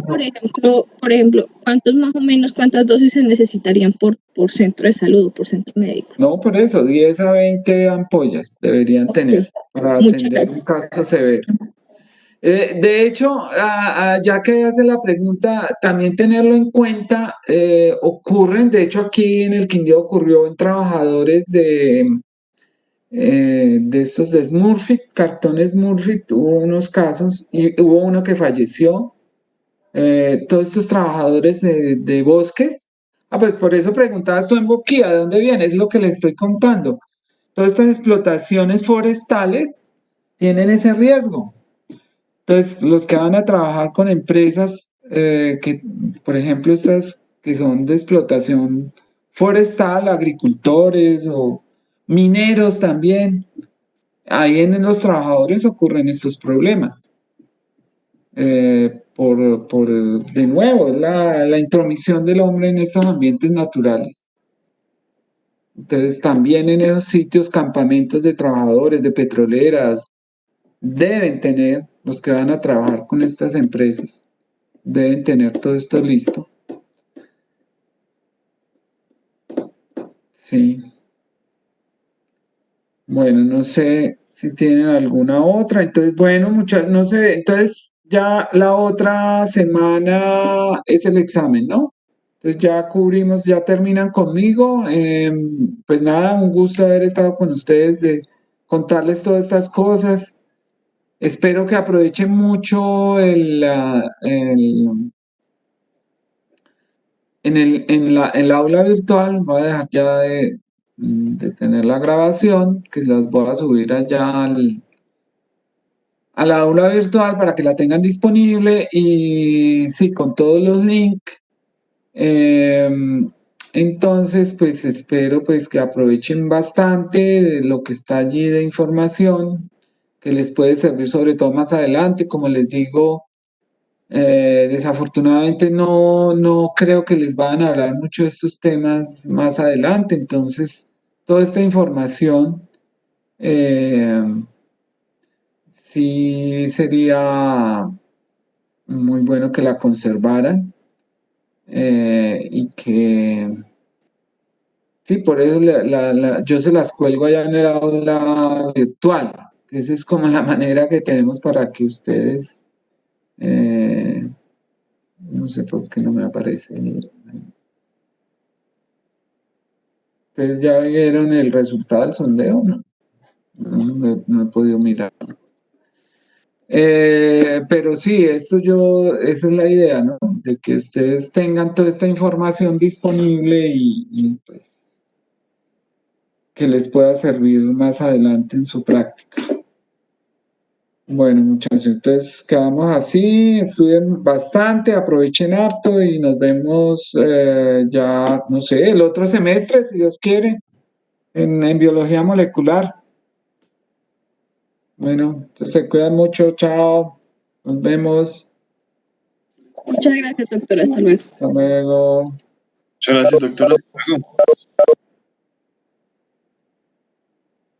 No, por ejemplo, cuántas dosis se necesitarían por centro de salud o por centro médico? no, por eso, 10 a 20 ampollas deberían Ok, tener para muchas atender un gracias. caso severo. De hecho, ya que hace la pregunta, también tenerlo en cuenta, ocurren, de hecho aquí en el Quindío ocurrió en trabajadores de estos de Smurfit, cartones Smurfit, hubo unos casos y hubo uno que falleció. Todos estos trabajadores de bosques. Pues por eso preguntabas tú en Boquía, ¿de dónde viene? Es lo que le estoy contando. Todas estas explotaciones forestales tienen ese riesgo. Entonces, los que van a trabajar con empresas que, por ejemplo, estas que son de explotación forestal, agricultores o mineros también, ahí en los trabajadores ocurren estos problemas. De nuevo, es la intromisión del hombre en estos ambientes naturales. Entonces también en esos sitios, campamentos de trabajadores, de petroleras, deben tener, los que van a trabajar con estas empresas, deben tener todo esto listo. Sí. Bueno, no sé si tienen alguna otra. Entonces, bueno, muchas, no sé, entonces ya la otra semana es el examen, ¿no? Entonces ya cubrimos, ya terminan conmigo. Pues nada, un gusto haber estado con ustedes, de contarles todas estas cosas. Espero que aprovechen mucho el aula virtual. Voy a dejar ya de tener la grabación, que las voy a subir allá a la aula virtual para que la tengan disponible y sí, con todos los links. Entonces, pues espero pues que aprovechen bastante de lo que está allí de información, que les puede servir sobre todo más adelante. Como les digo, desafortunadamente no creo que les van a hablar mucho de estos temas más adelante. Entonces, toda esta información sí sería muy bueno que la conservaran, y que sí, por eso yo se las cuelgo allá en el aula virtual. Esa es como la manera que tenemos para que ustedes, no sé por qué no me aparece. ¿Ustedes ya vieron el resultado del sondeo? No he podido mirar. Pero sí, esa es la idea, ¿no? De que ustedes tengan toda esta información disponible y pues que les pueda servir más adelante en su práctica. Bueno, muchachos, entonces quedamos así, estudien bastante, aprovechen harto y nos vemos ya, no sé, el otro semestre, si Dios quiere, en biología molecular. Bueno, entonces se cuidan mucho, chao, nos vemos. Muchas gracias, doctora. Hasta luego. Hasta luego. Muchas gracias, doctora. Hasta luego.